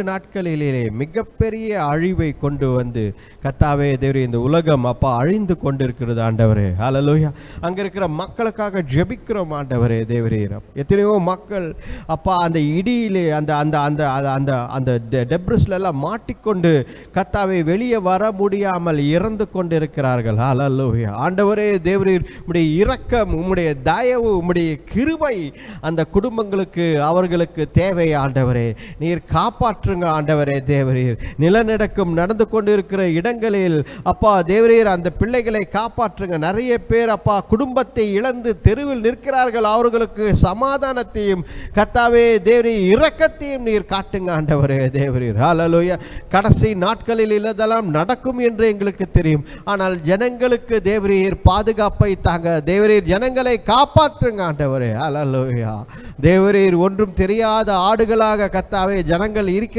நாட்களிலே மிகப்பெரிய அழிவை கொண்டு வந்து கர்த்தாவே தேவரே இந்த உலகம் அப்பா அழிந்து கொண்டிருக்கிறது ஆண்டவரே. ஹல்லேலூயா. அங்க இருக்கிற மக்களுக்காக ஜெபிக்கிறோம் ஆண்டவரே தேவரே. எத்தனையோ மக்கள் அப்பா அந்த இடியிலே அந்த அந்த அந்த அந்த அந்த டெப்ரிஸ்ல எல்லாம் மாட்டிக்கொண்டு கர்த்தாவே வெளியே வர முடியாமல் இறந்து கொண்டிருக்கிறார்கள். ஹல்லேலூயா. ஆண்டவரே தேவரே, உம்முடைய இரக்கம், உம்முடைய தயவு, உம்முடைய கிருபை அந்த குடும்பங்களுக்கு அவர்களுக்கு தேவை ஆண்டவரே. நீர் காப்பாற்ற ஆண்டவரே தேவரீர். நிலநடுக்கம் நடந்து கொண்டிருக்கிற இடங்களில் அப்பா தேவரீர் அந்த பிள்ளைகளை காப்பாற்றுங்க. நிறைய பேர் அப்பா குடும்பத்தை இழந்து தெருவில் நிற்கிறார்கள். அவர்களுக்கு சமாதானத்தையும் கர்த்தாவே தேவரீர் இரக்கத்தையும் நீர் காட்டுங்க ஆண்டவரே தேவரீர். ஹல்லேலூயா. கடைசி நாட்களில் இதெல்லாம் நடக்கும் என்று எங்களுக்கு தெரியும். ஆனால் ஜனங்களுக்கு தேவரீர் பாதுகாப்பை தாங்க தேவரீர். ஜனங்களை காப்பாற்றுங்க ஆண்டவரே. ஹல்லேலூயா. தேவரீர் ஒன்றும் தெரியாத ஆடுகளாக கர்த்தாவே ஜனங்கள் இருக்கிறார்கள்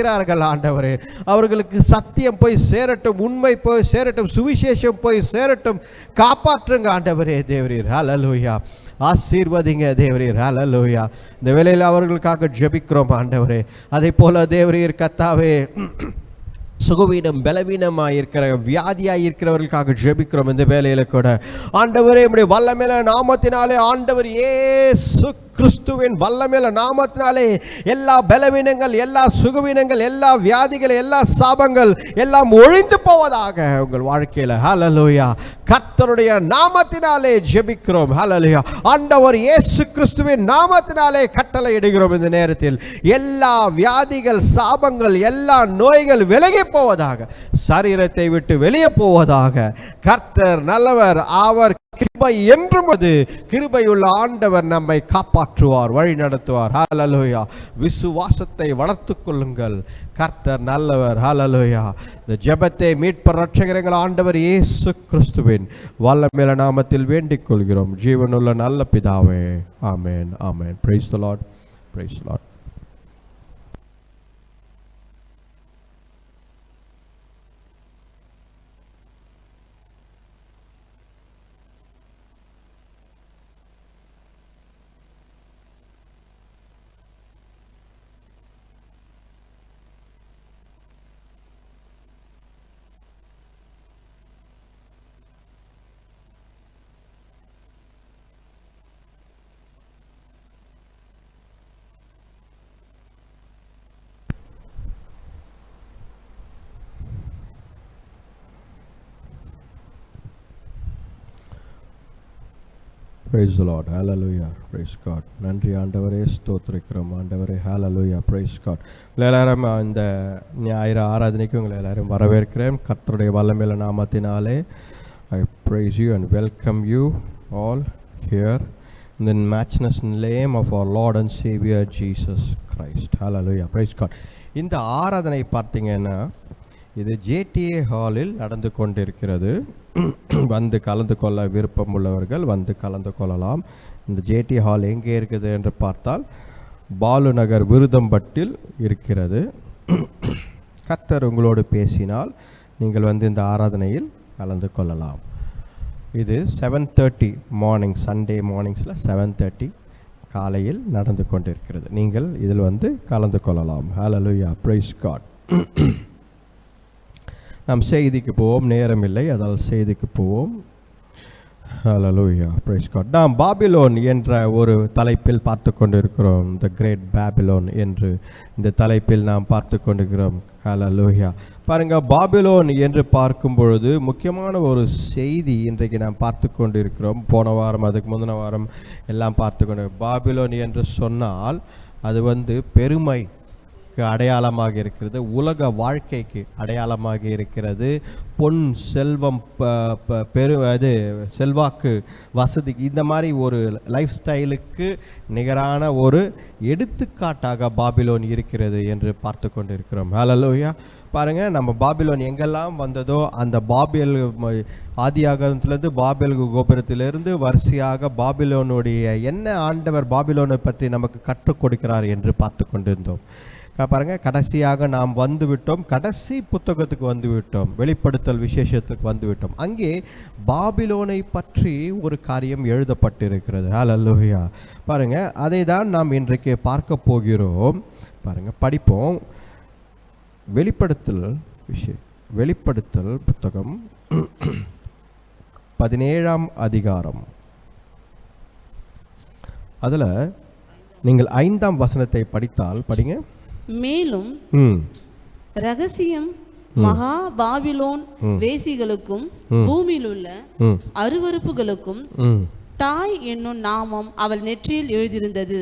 ஆண்டவரே. அவர்களுக்கு சத்தியம் போய் சேரட்டும், உண்மை போய் சேரட்டும், சுவிசேஷம் போய் சேரட்டும். காப்பாற்றுங்க ஆண்டவரே தேவரீர். ஹல்லேலூயா. ஆசீர்வதிங்க தேவரீர். ஹல்லேலூயா. இந்த வேளையில் அவர்களுக்காக ஜெபிக்கிறோம் ஆண்டவரே. அதே போல தேவரீர் கர்த்தாவே சுகவீனம் பலவீனமாக இருக்கிற வியாதியாக இருக்கிறவர்களுக்காக ஜெபிக்கிறோம் இந்த வேலையில் கூட ஆண்டவரே. உம்முடைய வல்லமையுள்ள நாமத்தினாலே ஆண்டவர் இயேசு கிறிஸ்துவின் வல்லமையுள்ள நாமத்தினாலே எல்லா பலவீனங்கள், எல்லா சுகவீனங்கள், எல்லா வியாதிகள், எல்லா சாபங்கள் எல்லாம் ஒழிந்து போவதாக உங்கள் வாழ்க்கையில். ஹல்லேலூயா. கர்த்தருடைய நாமத்தினாலே ஜெபிக்கிறோம். ஹல்லேலூயா. ஆண்டவர் இயேசு கிறிஸ்துவின் நாமத்தினாலே கட்டளை இடுகிறோம் இந்த நேரத்தில். எல்லா வியாதிகள், சாபங்கள், எல்லா நோய்கள் விலகி போவதாக, சரீரத்தை விட்டு வெளியே போவதாக. கர்த்தர் நல்லவர், அவர் கிருபை என்றும் அது கிருபையுள்ள ஆண்டவர் நம்மை காப்பாற்றுவார், வழி நடத்துவார். ஹல்லேலூயா. விசுவாசத்தை வளர்த்துக் கொள்ளுங்கள். கர்த்தர் நல்லவர். ஹல்லேலூயா. இந்த ஜெபத்தை மீட்பர் இரட்சகர் ஆண்டவர் இயேசு கிறிஸ்துவின் வல்லமையுள்ள நாமத்தில் வேண்டிக் கொள்கிறோம் ஜீவனுள்ள நல்ல பிதாவே. ஆமென். ஆமென். Praise the lord. Praise the lord. Praise the Lord. Hallelujah. Praise God. நன்றி ஆண்டவரே, ஸ்தோத்திரிக்கிறோம் ஆண்டவரே. Hallelujah. Praise God. எல்லாரும் இந்த ஞாயிறு ஆராதனைக்கு உங்களை எல்லாரும் வரவேற்கிறேன் கர்த்தருடைய வல்லமையுள்ள நாமத்தினாலே. I praise you and welcome you all here in the matchless name of our Lord and Savior Jesus Christ. Hallelujah. Praise God. இந்த ஆராதனை பார்த்தீங்கன்னா இது ஜேடிஏ ஹாலில் நடந்து கொண்டிருக்கிறது. வந்து கலந்து கொள்ள விருப்பம் உள்ளவர்கள் வந்து கலந்து கொள்ளலாம். இந்த ஜேடி ஹால் எங்கே இருக்குது என்று பார்த்தால் பாலு நகர் விருதம்பட்டில் இருக்கிறது. கர்த்தர் உங்களோடு பேசினால் நீங்கள் வந்து இந்த ஆராதனையில் கலந்து கொள்ளலாம். இது 7:30 மார்னிங், சண்டே மார்னிங்ஸில் 7:30 காலையில் நடந்து கொண்டிருக்கிறது. நீங்கள் இதில் வந்து கலந்து கொள்ளலாம். ஹல்லேலூயா. Praise God. நாம் செய்திக்கு போவோம், நேரம் இல்லை, அதால் செய்திக்கு போவோம். ஹல்லேலூயா. Praise God. நாம் பாபிலோன் என்ற ஒரு தலைப்பில் பார்த்து கொண்டிருக்கிறோம். த கிரேட் பாபிலோன் என்று இந்த தலைப்பில் நாம் பார்த்து கொண்டிருக்கிறோம். ஹல்லேலூயா. பாருங்க, பாபிலோன் என்று பார்க்கும் பொழுது முக்கியமான ஒரு செய்தி இன்றைக்கு நாம் பார்த்து கொண்டிருக்கிறோம். போன வாரம், அதுக்கு முந்தின வாரம் எல்லாம் பார்த்து கொண்டு. பாபிலோன் என்று சொன்னால் அது வந்து பெருமை அடையாளமாக இருக்கிறது, உலக வாழ்க்கைக்கு அடையாளமாக இருக்கிறது, பொன் செல்வம், அது செல்வாக்கு, வசதி, இந்த மாதிரி ஒரு லைஃப் ஸ்டைலுக்கு நிகரான ஒரு எடுத்துக்காட்டாக பாபிலோன் இருக்கிறது என்று பார்த்து கொண்டு இருக்கிறோம். ஹல்லேலூயா. பாருங்கள், நம்ம பாபிலோன் எங்கெல்லாம் வந்ததோ அந்த பாபில் ஆதியாகமத்திலிருந்து பாபில் கோபுரத்திலிருந்து வரிசையாக பாபிலோனுடைய என்ன ஆண்டவர் பாபிலோனை பற்றி நமக்கு கற்றுக் கொடுக்கிறார் என்று பார்த்து கொண்டிருந்தோம். பாருங்கள், கடைசியாக நாம் வந்துவிட்டோம், கடைசி புத்தகத்துக்கு வந்துவிட்டோம், வெளிப்படுத்தல் விசேஷத்துக்கு வந்துவிட்டோம். அங்கே பாபிலோனை பற்றி ஒரு காரியம் எழுதப்பட்டிருக்கிறது. ஹல்லேலூயா. பாருங்கள், அதை தான் நாம் இன்றைக்கு பார்க்க போகிறோம். பாருங்கள், படிப்போம். வெளிப்படுத்தல் புத்தகம் 17ஆம் அதிகாரம், அதில் நீங்கள் 5ஆம் வசனத்தை படித்தால் படிங்க. மேலும் ரகசியம் மகா பாபிலோன் வேசிகளுக்கும் பூமியில் உள்ள அருவருப்புகளுக்கும் தாய் என்னும் நாமம் அவள் நெற்றியில் எழுதியிருந்தது.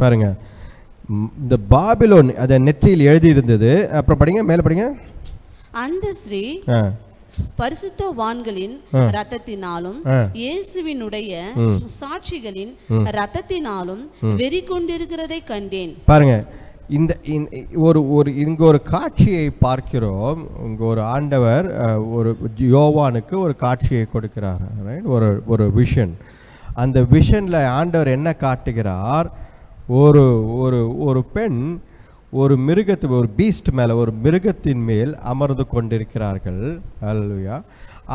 பாருங்க, இந்த பாபிலோன் அத நெற்றியில் எழுதியிருந்தது. அப்புறம் படிங்க, மேல படிங்க. அந்த ஸ்ரீ பரிசுத்தவான்களின் இரத்தத்தினாலும் இயேசுவினுடைய சாட்சிகளின் இரத்தத்தினாலும் வெறி கொண்டிருக்கிறதை கண்டேன். பாருங்க, இந்த இங்க ஒரு காட்சியை பார்க்கிறோம். இங்க ஒரு ஆண்டவர் ஒரு யோவானுக்கு ஒரு காட்சியை கொடுக்கிறார். ஒரு விஷன். அந்த விஷன்ல ஆண்டவர் என்ன காட்டுகிறார்? ஒரு பெண் ஒரு மிருகத்து, ஒரு பீஸ்ட் மேலே, ஒரு மிருகத்தின் மேல் அமர்ந்து கொண்டிருக்கிறார்கள். அல்லேலூயா.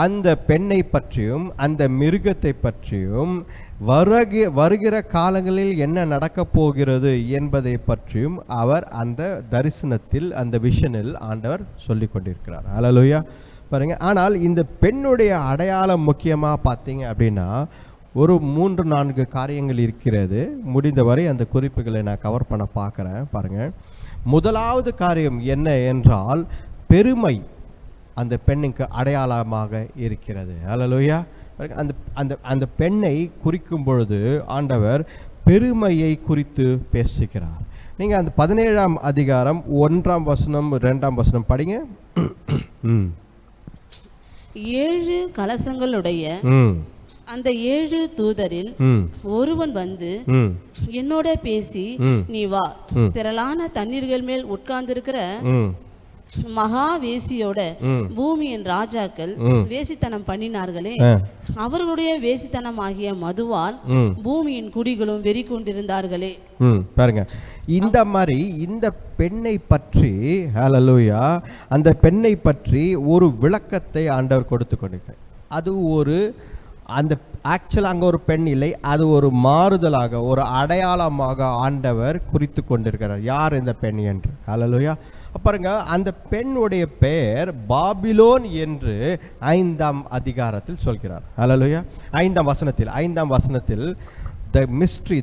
அந்த பெண்ணை பற்றியும் அந்த மிருகத்தை பற்றியும் வருகிற காலங்களில் என்ன நடக்கப் போகிறது என்பதை பற்றியும் அவர் அந்த தரிசனத்தில், அந்த விஷனில் ஆண்டவர் சொல்லி கொண்டிருக்கிறார். அல்லேலூயா. பாருங்க, ஆனால் இந்த பெண்ணுடைய அடையாளம் முக்கியமாக பார்த்தீங்க அப்படின்னா ஒரு 3-4 காரியங்கள் இருக்கிறது. முடிந்தவரை அந்த குறிப்புகளை நான் கவர் பண்ண பார்க்குறேன். பாருங்கள், முதலாவது காரியம் என்ன என்றால் பெருமை அந்த பெண்ணுக்கு அடையாளமாக இருக்கிறது. அல்லேலூயா. அந்த அந்த அந்த பெண்ணை குறிக்கும் பொழுது ஆண்டவர் பெருமையை குறித்து பேசுகிறார். நீங்கள் அந்த 17ஆம் அதிகாரம் 1ஆம் வசனம் 2ஆம் வசனம் படிங்க. 7 கலசங்களுடைய அந்த 7 தூதரில் ஒருவன் வந்து என்னோட பேசி, நீ வா, திரளான தண்ணீர்கள் மேல் உட்கார்ந்திருக்கிற மகா வேசியோட பூமியின் ராஜாக்கள் வேசித்தனம் பண்ணினார்களே, அவர்களுடைய வேசித்தனம் ஆகிய மதுவால் பூமியின் குடிகளும் வெறி கொண்டிருந்தார்களே. பாருங்க, இந்த மாதிரி இந்த பெண்ணை பற்றி, ஹல்லேலூயா, அந்த பெண்ணை பற்றி ஒரு விளக்கத்தை ஆண்டவர் கொடுத்து கொண்டிருக்கிறார். அது அந்த ஆக்சுவலாக அங்கே ஒரு பெண் இல்லை, அது ஒரு மாறுதலாக, ஒரு அடையாளமாக ஆண்டவர் குறித்து கொண்டிருக்கிறார் யார் இந்த பெண் என்று. ஹல்லேலூயா. பாருங்க, அந்த பெண்ணுடைய பெயர் பாபிலோன் என்று 5ஆம் அதிகாரத்தில் சொல்கிறார். ஹல்லேலூயா. 5ஆம் வசனத்தில்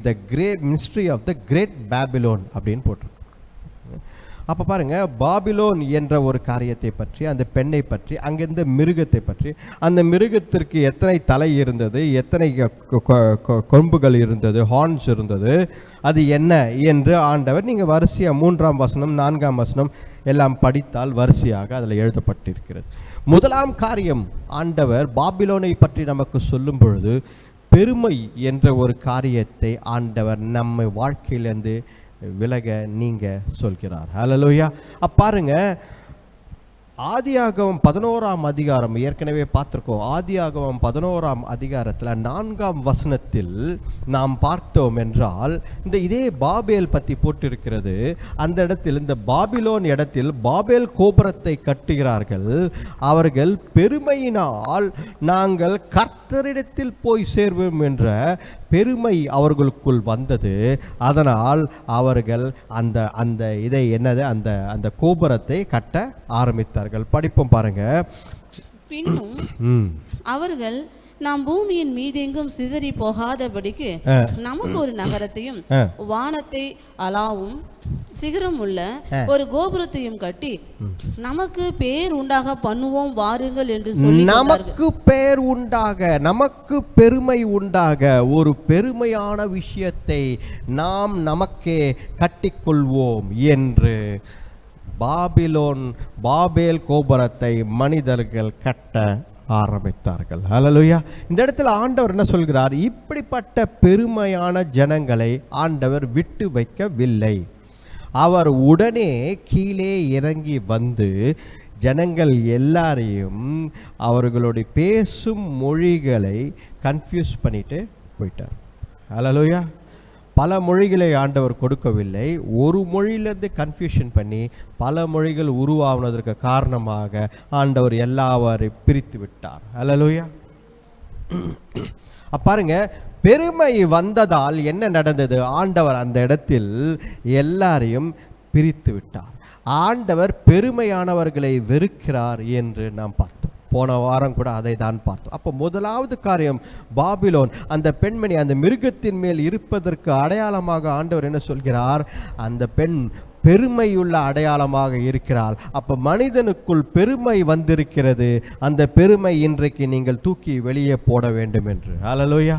the great mystery of the great Babylon அப்படின்னு போட்டிருக்கு. அப்போ பாருங்க, பாபிலோன் என்ற ஒரு காரியத்தை பற்றி, அந்த பெண்ணை பற்றி, அங்கிருந்த மிருகத்தை பற்றி, அந்த மிருகத்திற்கு எத்தனை தலை இருந்தது, எத்தனை கொம்புகள் இருந்தது, ஹார்ன்ஸ் இருந்தது, அது என்ன என்று ஆண்டவர், நீங்கள் வரிசையாக 3ஆம் வசனம் 4ஆம் வசனம் எல்லாம் படித்தால் வரிசையாக அதில் எழுதப்பட்டிருக்கிறது. முதலாம் காரியம், ஆண்டவர் பாபிலோனை பற்றி நமக்கு சொல்லும் பொழுது பெருமை என்ற ஒரு காரியத்தை ஆண்டவர் நம்ம வாழ்க்கையிலேருந்து விலக நீங்க சொல்கிறார். ஹல்லேலூயா. பாருங்க, ஆதியாகமம் 11ஆம் அதிகாரம் ஏற்கனவே பார்த்திருக்கோம். ஆதியாகமம் 11ஆம் அதிகாரத்தில் 4ஆம் வசனத்தில் நாம் பார்த்தோம் என்றால் இதே பாபேல் பற்றி போட்டிருக்கிறது. அந்த இடத்தில், இந்த பாபிலோன் இடத்தில் பாபேல் கோபுரத்தை கட்டுகிறார்கள். அவர்கள் பெருமையினால் நாங்கள் கர்த்தரிடத்தில் போய் சேர்வோம் என்ற பெருமை அவர்களுக்குள் வந்தது. அதனால் அவர்கள் அந்த இதை என்னது அந்த கோபுரத்தை கட்ட ஆரம்பித்தார்கள். படிப்போம் பாருங்க. பின்னும் அவர்கள் நாம் பூமியின் மீதெங்கும் சிதறி போகாதபடிக்கு நமக்கு ஒரு நகரத்தையும் வானத்தை அலாவும் சிகரம் உள்ள ஒரு கோபுரத்தையும் கட்டி நமக்கு பேர் உண்டாக பண்ணுவோம் வாருங்கள் என்று சொல்லி, நமக்கு பேர் உண்டாக, நமக்கு பெருமை உண்டாக ஒரு பெருமையான விஷயத்தை நாம் நமக்கே கட்டிக்கொள்வோம் என்று பாபேல் கோபுரத்தை மனிதர்கள் கட்ட ஆரம்பித்தார்கள். ஹல்லேலூயா. இந்த இடத்துல ஆண்டவர் என்ன சொல்கிறார்? இப்படிப்பட்ட பெருமையான ஜனங்களை ஆண்டவர் விட்டு வைக்கவில்லை. அவர் உடனே கீழே இறங்கி வந்து ஜனங்கள் எல்லாரையும் அவர்களுடைய பேசும் மொழிகளை கன்ஃபியூஸ் பண்ணிட்டு போயிட்டார். ஹல்லேலூயா. பல மொழிகளை ஆண்டவர் கொடுக்கவில்லை, ஒரு மொழியிலிருந்து கன்ஃபியூஷன் பண்ணி பல மொழிகள் உருவாவதற்கு காரணமாக ஆண்டவர் எல்லாரையும் பிரித்து விட்டார். ஹல்லேலூயா. பாருங்க, பெருமை வந்ததால் என்ன நடந்தது? ஆண்டவர் அந்த இடத்தில் எல்லாரையும் பிரித்து விட்டார். ஆண்டவர் பெருமையானவர்களை வெறுக்கிறார் என்று நாம் பார்த்தோம். போன வாரம் கூட அதை தான் பார்த்தோம். அப்போ முதலாவது காரியம், பாபிலோன் அந்த பெண்மணி அந்த மிருகத்தின் மேல் இருப்பதற்கு அடையாளமாக ஆண்டவர் என்ன சொல்கிறார்? அந்த பெண் பெருமையுள்ள அடையாளமாக இருக்கிறாள். அப்போ மனிதனுக்குள் பெருமை வந்திருக்கிறது. அந்த பெருமை இன்றைக்கு நீங்கள் தூக்கி வெளியே போட வேண்டும் என்று. ஹல்லேலூயா.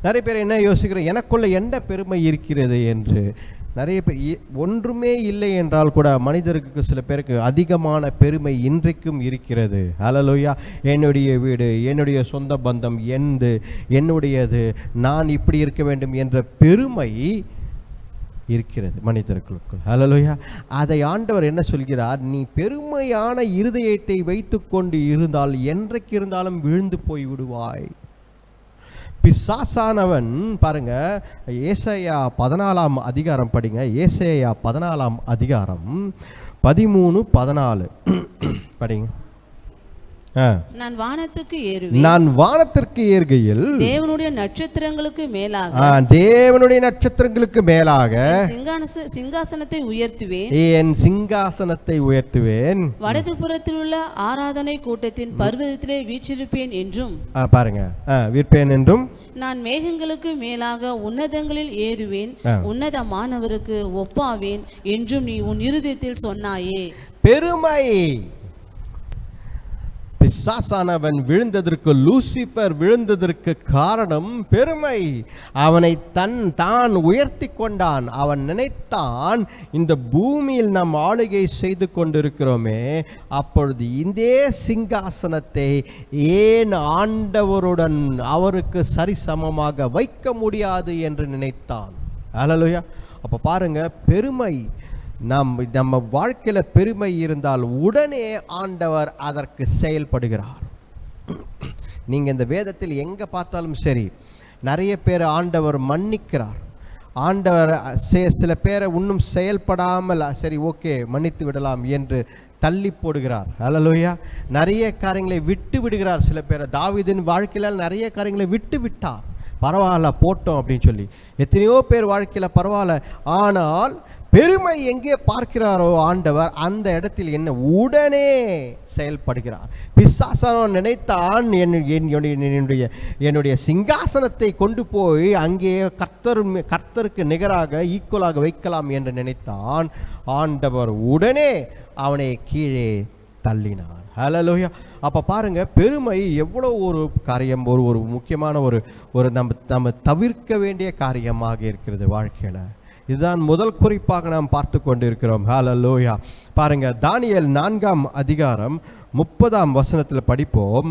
நிறைய பேர் என்ன யோசிக்கிறோம், எனக்குள்ள என்ன பெருமை இருக்கிறது என்று. நிறைய பேர் ஒன்றுமே இல்லை என்றால் கூட மனிதருக்கு சில பேருக்கு அதிகமான பெருமை இன்றைக்கும் இருக்கிறது. ஹல்லேலூயா. என்னுடைய வீடு, என்னுடைய சொந்த பந்தம், என்னுடையது, நான் இப்படி இருக்க வேண்டும் என்ற பெருமை இருக்கிறது மனிதர்களுக்குள். ஹல்லேலூயா. அதை ஆண்டவர் என்ன சொல்கிறார்? நீ பெருமையான இருதயத்தை வைத்துக்கொண்டு இருந்தால் என்றைக்கு இருந்தாலும் விழுந்து போய் விடுவாய். பிசாசானவன் பாருங்க, ஏசாயா 14ஆம் அதிகாரம் படிங்க. ஏசாயா 14ஆம் அதிகாரம் 13-14 படிங்க. நான் வானத்துக்கு ஏறுவேன். நான் வானத்திற்கு ஏறுகையில் தேவனுடைய நட்சத்திரங்களுக்கு மேலாக, தேவனுடைய நட்சத்திரங்களுக்கு மேலாக சிங்காசனத்தை உயர்த்துவேன். என் சிங்காசனத்தை உயர்த்துவேன். வடது புறத்தில் உள்ள ஆராதனை கூட்டத்தின் பர்வதத்திலே வீற்றிருப்பேன் என்றும் பாருங்க, விற்பேன் என்றும். நான் மேகங்களுக்கு மேலாக உன்னதங்களில் ஏறுவேன், உன்னதமானவருக்கு ஒப்பாவேன் என்றும் நீ உன் இருதயத்தில் சொன்னாயே. பெருமை. பிசாசானவன் விழுந்ததற்கு, லூசிஃபர் விழுந்ததற்கு காரணம் பெருமை. அவனை தான் உயர்த்தி கொண்டான். அவன் நினைத்தான், இந்த பூமியில் நாம் ஆளுகை செய்து கொண்டிருக்கிறோமே, அப்பொழுது இந்த சிங்காசனத்தை ஏன் ஆண்டவருடன் அவருக்கு சரிசமமாக வைக்க முடியாது என்று நினைத்தான். ஹல்லேலூயா. அப்போ பாருங்க, பெருமை நம்ம வாழ்க்கையில் பெருமை இருந்தால் உடனே ஆண்டவர் அதற்கு செயல்படுகிறார். நீங்கள் இந்த வேதத்தில் எங்கே பார்த்தாலும் சரி, நிறைய பேர் ஆண்டவர் மன்னிக்கிறார். ஆண்டவர் சில பேரை இன்னும் செயல்படாமல் சரி ஓகே மன்னித்து விடலாம் என்று தள்ளி போடுகிறார். ஹல்லேலூயா. நிறைய காரியங்களை விட்டு விடுகிறார். சில பேரை தாவீதின் வாழ்க்கையில் நிறைய காரியங்களை விட்டு விட்டார். பரவாயில்ல போட்டோம் அப்படின்னு சொல்லி. எத்தனையோ பேர் வாழ்க்கையில் பரவாயில்ல. ஆனால் பெருமை எங்கே பார்க்கிறாரோ ஆண்டவர், அந்த இடத்தில் என்ன உடனே செயல்படுகிறார். பிசாசானவன் நினைத்தான், என்னுடைய சிங்காசனத்தை கொண்டு போய் அங்கே கர்த்தருக்கு நிகராக ஈக்குவலாக வைக்கலாம் என்று நினைத்தான். ஆண்டவர் உடனே அவனை கீழே தள்ளினார். ஹல்லேலூயா. அப்போ பாருங்க, பெருமை எவ்வளோ ஒரு காரியம், ஒரு முக்கியமான ஒரு நம்ம தவிர்க்க வேண்டிய காரியமாக இருக்கிறது வாழ்க்கையில். இதுதான் முதல் குறிப்பாக நாம் பார்த்து கொண்டிருக்கிறோம். ஹல்லேலூயா. பாருங்க, தானியேல் 4ஆம் அதிகாரம் 30ஆம் வசனத்தில் படிப்போம்.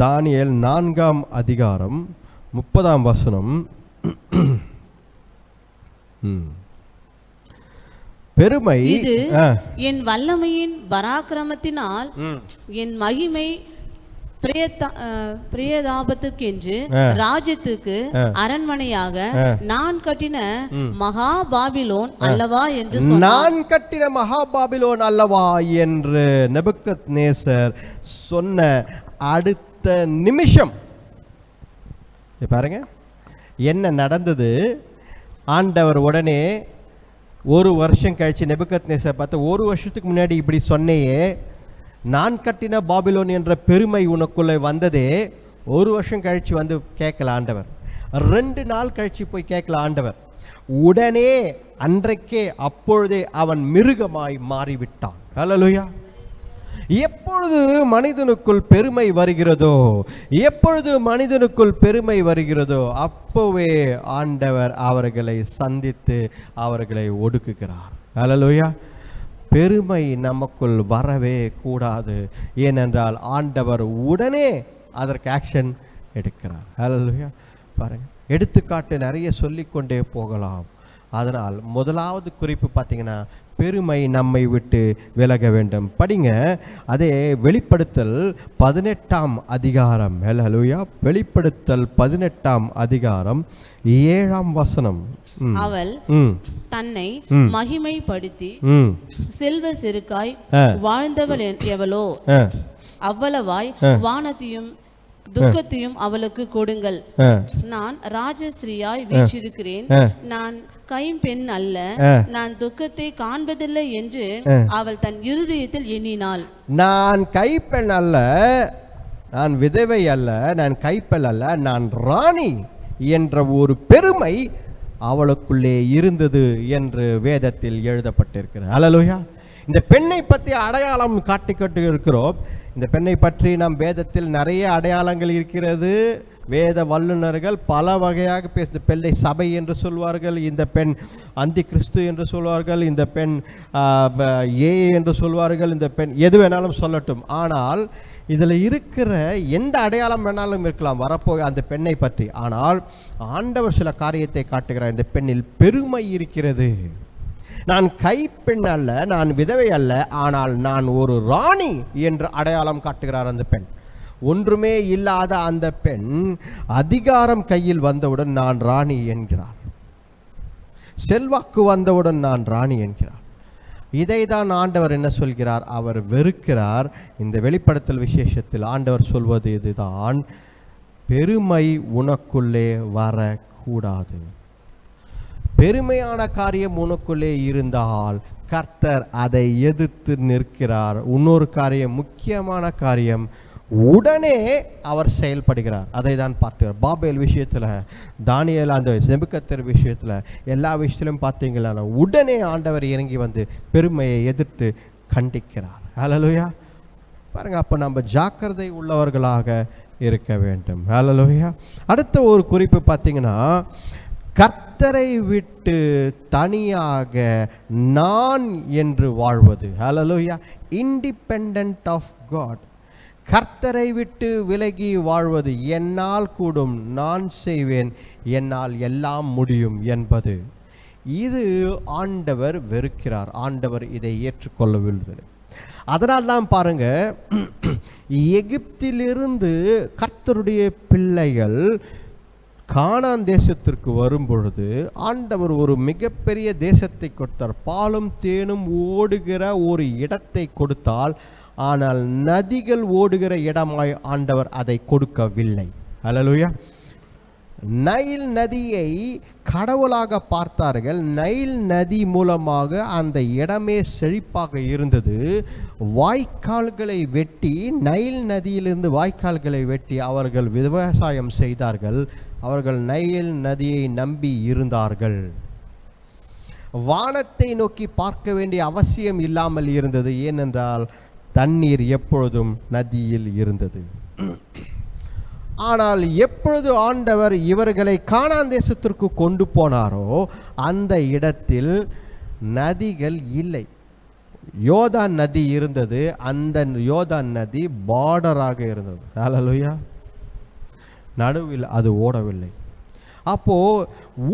தானியேல் 4ஆம் அதிகாரம் 30ஆம் வசனம். பெருமை இது என் வல்லமையின் பராக்கிரமத்தினால் என் மகிமை பிரியதாபத்துக்கென்று ராஜ்யத்துக்கு அரண்மனையாக நான் கட்டின மகா பாபிலோன் அல்லவா என்று நான் கட்டின மகா பாபிலோன் அல்லவா என்று நேபுக்கத்நேசர் சொன்ன அடுத்த நிமிஷம் பாருங்க என்ன நடந்தது. ஆண்டவர் உடனே ஒரு வருஷம் கழிச்சு நேபுக்கத்நேசர் பார்த்து, ஒரு வருஷத்துக்கு முன்னாடி இப்படி சொன்னையே, நான் கட்டின பாபிலோன் என்ற பெருமை உனக்குள்ளே வந்ததே, ஒரு வருஷம் கழிச்சு வந்து கேட்கல ஆண்டவர். 2 நாள் கழிச்சு போய் கேட்கல ஆண்டவர். உடனே அன்றைக்கே அப்பொழுதே அவன் மிருகமாய் மாறிவிட்டான். ஹல்லேலூயா. எப்பொழுது மனிதனுக்குள் பெருமை வருகிறதோ, எப்பொழுது மனிதனுக்குள் பெருமை வருகிறதோ, அப்போவே ஆண்டவர் அவர்களை சந்தித்து அவர்களை ஒடுக்குகிறார். ஹல்லேலூயா. பெருமை நமக்குள் வரவே கூடாது. ஏனென்றால் ஆண்டவர் உடனே அதற்கு ஆக்ஷன் எடுக்கிறார். ஹல்லேலூயா. பாருங்க, எடுத்துக்காட்டு நிறைய சொல்லிக்கொண்டே போகலாம். அதனால் முதலாவது குறிப்பு பார்த்தீங்கன்னா, பெருமை நம்மை விட்டு விலக வேண்டும். படிங்க, அதே வெளிப்படுத்தல் 18ஆம் அதிகாரம். ஹல்லேலூயா. வெளிப்படுத்தல் 18ஆம் அதிகாரம் 7ஆம் வசனம். அவள் தன்னை மகிமைப்படுத்தி செல்வ செருக்காய் வாழ்ந்தவள் எவளோ அவ்வளவாய் வானத்தையும் துக்கத்தையும் அவளுக்கு கொடுங்கள். நான் ராஜஸ்ரீயாய் வீற்றிருக்கிறேன். நான் கைம்பெண் அல்ல, நான் துக்கத்தை காண்பதில்லை என்று அவள் தன் இருதயத்தில் எண்ணினாள். நான் கைப்பெண் அல்ல, நான் விதவை அல்ல, நான் கைப்பெண் அல்ல, நான் ராணி என்ற ஒரு பெருமை அவளுக்குள்ளே இருந்தது என்று வேதத்தில் எழுதப்பட்டிருக்கிறது. அல்லேலூயா. இந்த பெண்ணை பற்றி அடையாளம் காட்டிக்கொண்டு இருக்கிறோம். இந்த பெண்ணை பற்றி நம் வேதத்தில் நிறைய அடையாளங்கள் இருக்கிறது. வேத வல்லுநர்கள் பல வகையாக பேச, பெண்ணை சபை என்று சொல்வார்கள், இந்த பெண் அந்தி கிறிஸ்து என்று சொல்வார்கள், இந்த பெண் என்று சொல்வார்கள், இந்த பெண் எது வேணாலும் சொல்லட்டும். ஆனால் இதில் இருக்கிற எந்த அடையாளம் வேணாலும் இருக்கலாம் வரப்போக அந்த பெண்ணை பற்றி. ஆனால் ஆண்டவர் சில காரியத்தை காட்டுகிறார். இந்த பெண்ணில் பெருமை இருக்கிறது. நான் கைப்பெண் அல்ல, நான் விதவை அல்ல, ஆனால் நான் ஒரு ராணி என்று அடையாளம் காட்டுகிறார் அந்த பெண். ஒன்றுமே இல்லாத அந்த பெண் அதிகாரம் கையில் வந்தவுடன் நான் ராணி என்கிறார். செல்வாக்கு வந்தவுடன் நான் ராணி என்கிறார். இதைதான் ஆண்டவர் என்ன சொல்கிறார்? அவர் வெறுக்கிறார். இந்த வெளிப்படுத்தல் விசேஷத்தில் ஆண்டவர் சொல்வது இதுதான், பெருமை உனக்குள்ளே வரக்கூடாது. பெருமையான காரியம் உனக்குள்ளே இருந்தால் கர்த்தர் அதை எதிர்த்து நிற்கிறார். இன்னொரு காரியம், முக்கியமான காரியம், உடனே அவர் செயல்படுகிறார். அதை தான் பார்க்கிறார். பாபேல் விஷயத்தில், தானியேல், அந்த நேபுக்கத்நேச்சர் விஷயத்தில், எல்லா விஷயத்திலும் பார்த்தீங்களா உடனே ஆண்டவர் இறங்கி வந்து பெருமையை எதிர்த்து கண்டிக்கிறார். ஹல்லேலூயா. பாருங்க, அப்போ நம்ம ஜாக்கிரதை உள்ளவர்களாக இருக்க வேண்டும். ஹல்லேலூயா. அடுத்த ஒரு குறிப்பு பார்த்தீங்கன்னா, கர்த்தரை விட்டு தனியாக நான் என்று வாழ்வது. ஹல்லேலூயா. Independent of God. கர்த்தரை விட்டு விலகி வாழ்வது. என்னால் கூடும், நான் செய்வேன், என்னால் எல்லாம் முடியும் என்பது, இது ஆண்டவர் வெறுக்கிறார். ஆண்டவர் இதை ஏற்றுக்கொள்ளவில்லை. அதனால்தான் பாருங்க, எகிப்திலிருந்து கர்த்தருடைய பிள்ளைகள் கானான் தேசத்திற்கு வரும்பொழுது ஆண்டவர் ஒரு மிகப்பெரிய தேசத்தை கொடுத்தார். பாலும் தேனும் ஓடுகிற ஒரு இடத்தை கொடுத்தால், ஆனால் நதிகள் ஓடுகிற இடமாய் ஆண்டவர் அதை கொடுக்கவில்லை. அல்லேலூயா. நைல் நதியை கடவுளாக பார்த்தார்கள். நைல் நதி மூலமாக அந்த இடமே செழிப்பாக இருந்தது. வாய்க்கால்களை வெட்டி, நைல் நதியிலிருந்து வாய்க்கால்களை வெட்டி அவர்கள் விவசாயம் செய்தார்கள். அவர்கள் நைல் நதியை நம்பி இருந்தார்கள். வானத்தை நோக்கி பார்க்க வேண்டிய அவசியம் இல்லாமல் இருந்தது. ஏனென்றால் தண்ணீர் எப்பொழுதும் நதியில் இருந்தது. ஆனால் எப்பொழுது ஆண்டவர் இவர்களை கானான் தேசத்திற்கு கொண்டு போனாரோ அந்த இடத்தில் நதிகள் இல்லை. யோர்தான் நதி இருந்தது. அந்த யோர்தான் நதி பார்டராக இருந்தது. ஹல்லேலூயா. நடுவில் அது ஓடவில்லை. அப்போ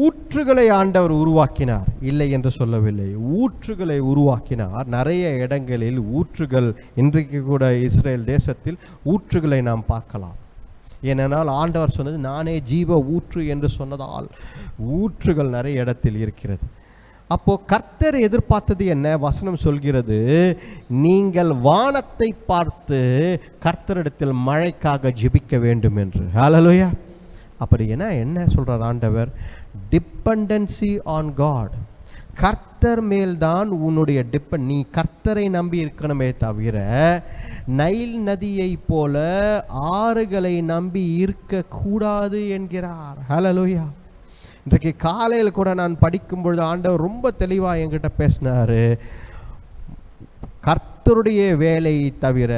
ஊற்றுகளை ஆண்டவர் உருவாக்கினார், இல்லை என்று சொல்லவில்லை. ஊற்றுகளை உருவாக்கினார். நிறைய இடங்களில் ஊற்றுகள், இன்றைக்கு கூட இஸ்ரேல் தேசத்தில் ஊற்றுகளை நாம் பார்க்கலாம். ஏனென்றால் ஆண்டவர் சொன்னது, நானே ஜீவ ஊற்று என்று சொன்னதால் ஊற்றுகள் நிறைய இடத்தில் இருக்கிறது. அப்போ கர்த்தர் எதிர்பார்த்தது என்ன? வசனம் சொல்கிறது, நீங்கள் வானத்தை பார்த்து கர்த்தரிடத்தில் மழைக்காக ஜெபிக்க வேண்டும் என்று. ஹல்லேலூயா. அப்படி என்ன சொல்றார் ஆண்டவர்? Dependency on God. கர்த்தர் மேல்தான் உன்னுடைய நீ கர்த்தரை நம்பி இருக்கணுமே தவிர நைல் நதியை போல ஆறுகளை நம்பி இருக்க கூடாது என்கிறார். ஹல்லேலூயா. இன்றைக்கு காலையில் கூட நான் படிக்கும் பொழுது ஆண்டவர் ரொம்ப தெளிவாக என்கிட்ட பேசினாரு. கர்த்தருடைய வேலையை தவிர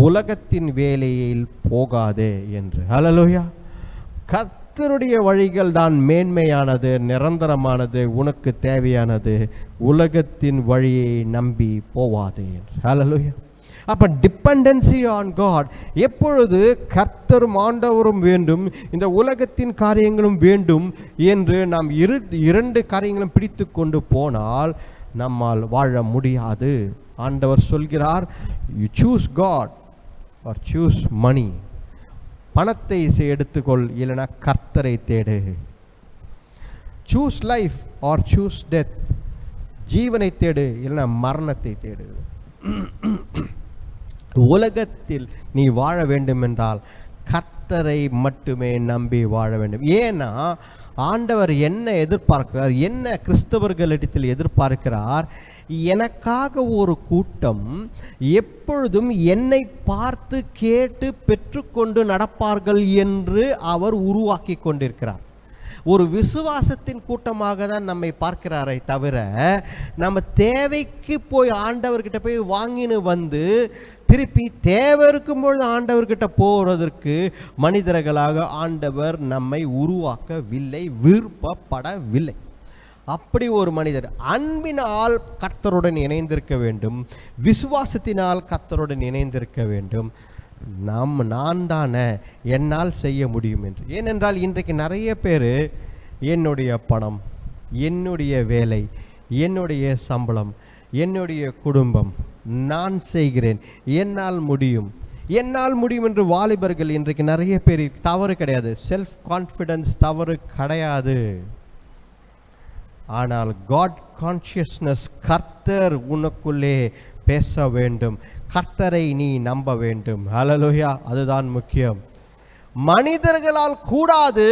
உலகத்தின் வேலையில் போகாதே என்று. ஹல்லேலூயா. கர்த்தருடைய வழிகள் தான் மேன்மையானது, நிரந்தரமானது, உனக்கு தேவையானது. உலகத்தின் வழியை நம்பி போவாதே என்று. ஹல்லேலூயா. அப்போ டிபெண்டன்சி ஆன் காட். எப்பொழுது கர்த்தரும் ஆண்டவரும் வேண்டும், இந்த உலகத்தின் காரியங்களும் வேண்டும் என்று நாம் இரண்டு காரியங்களும் பிடித்து கொண்டு போனால் நம்மால் வாழ முடியாது. ஆண்டவர் சொல்கிறார், you choose God or choose money. பணத்தை எடுத்துக்கொள், இல்லைனா கர்த்தரை தேடு. Choose life or choose death. ஜீவனை தேடு, இல்லைனா மரணத்தை தேடு. உலகத்தில் நீ வாழ வேண்டும் என்றால் கர்த்தரை மட்டுமே நம்பி வாழ வேண்டும். ஏன்னா ஆண்டவர் என்ன எதிர்பார்க்கிறார், என்ன கிறிஸ்தவர்களிடத்தில் எதிர்பார்க்கிறார்? எனக்காக ஒரு கூட்டம் எப்பொழுதும் என்னை பார்த்து கேட்டு பெற்றுக்கொண்டு நடப்பார்கள் என்று அவர் உருவாக்கி கொண்டிருக்கிறார். ஒரு விசுவாசத்தின் கூட்டமாக தான் நம்மை பார்க்கிறாரே தவிர, நம்ம தேவைக்கு போய் ஆண்டவர்கிட்ட போய் வாங்கின்னு வந்து திருப்பி தேவை இருக்கும்பொழுது ஆண்டவர்கிட்ட போகிறதற்கு மனிதர்களாக ஆண்டவர் நம்மை உருவாக்கவில்லை, விருப்பப்படவில்லை. அப்படி ஒரு மனிதர் அன்பினால் கர்த்தருடன் இணைந்திருக்க வேண்டும், விசுவாசத்தினால் கர்த்தருடன் இணைந்திருக்க வேண்டும். நான் தானே என்னால் செய்ய முடியும் என்று. ஏனென்றால் இன்றைக்கு நிறைய பேர் என்னுடைய பணம், என்னுடைய வேலை, என்னுடைய சம்பளம், என்னுடைய குடும்பம், நான் செய்கிறேன், என்னால் முடியும், என்னால் முடியும் என்று வாலிபர்கள் இன்றைக்கு நிறைய பேர். தவறு கிடையாது, செல்ஃப் கான்ஃபிடன்ஸ் தவறு கிடையாது. ஆனால் காட் கான்ஷியஸ்னஸ், கர்த்தர் உனக்குள்ளே பேச வேண்டும், கர்த்தரை நீ நம்ப வேண்டும். ஹல்லேலூயா, அதுதான் முக்கியம். மனிதர்களால் கூடாது,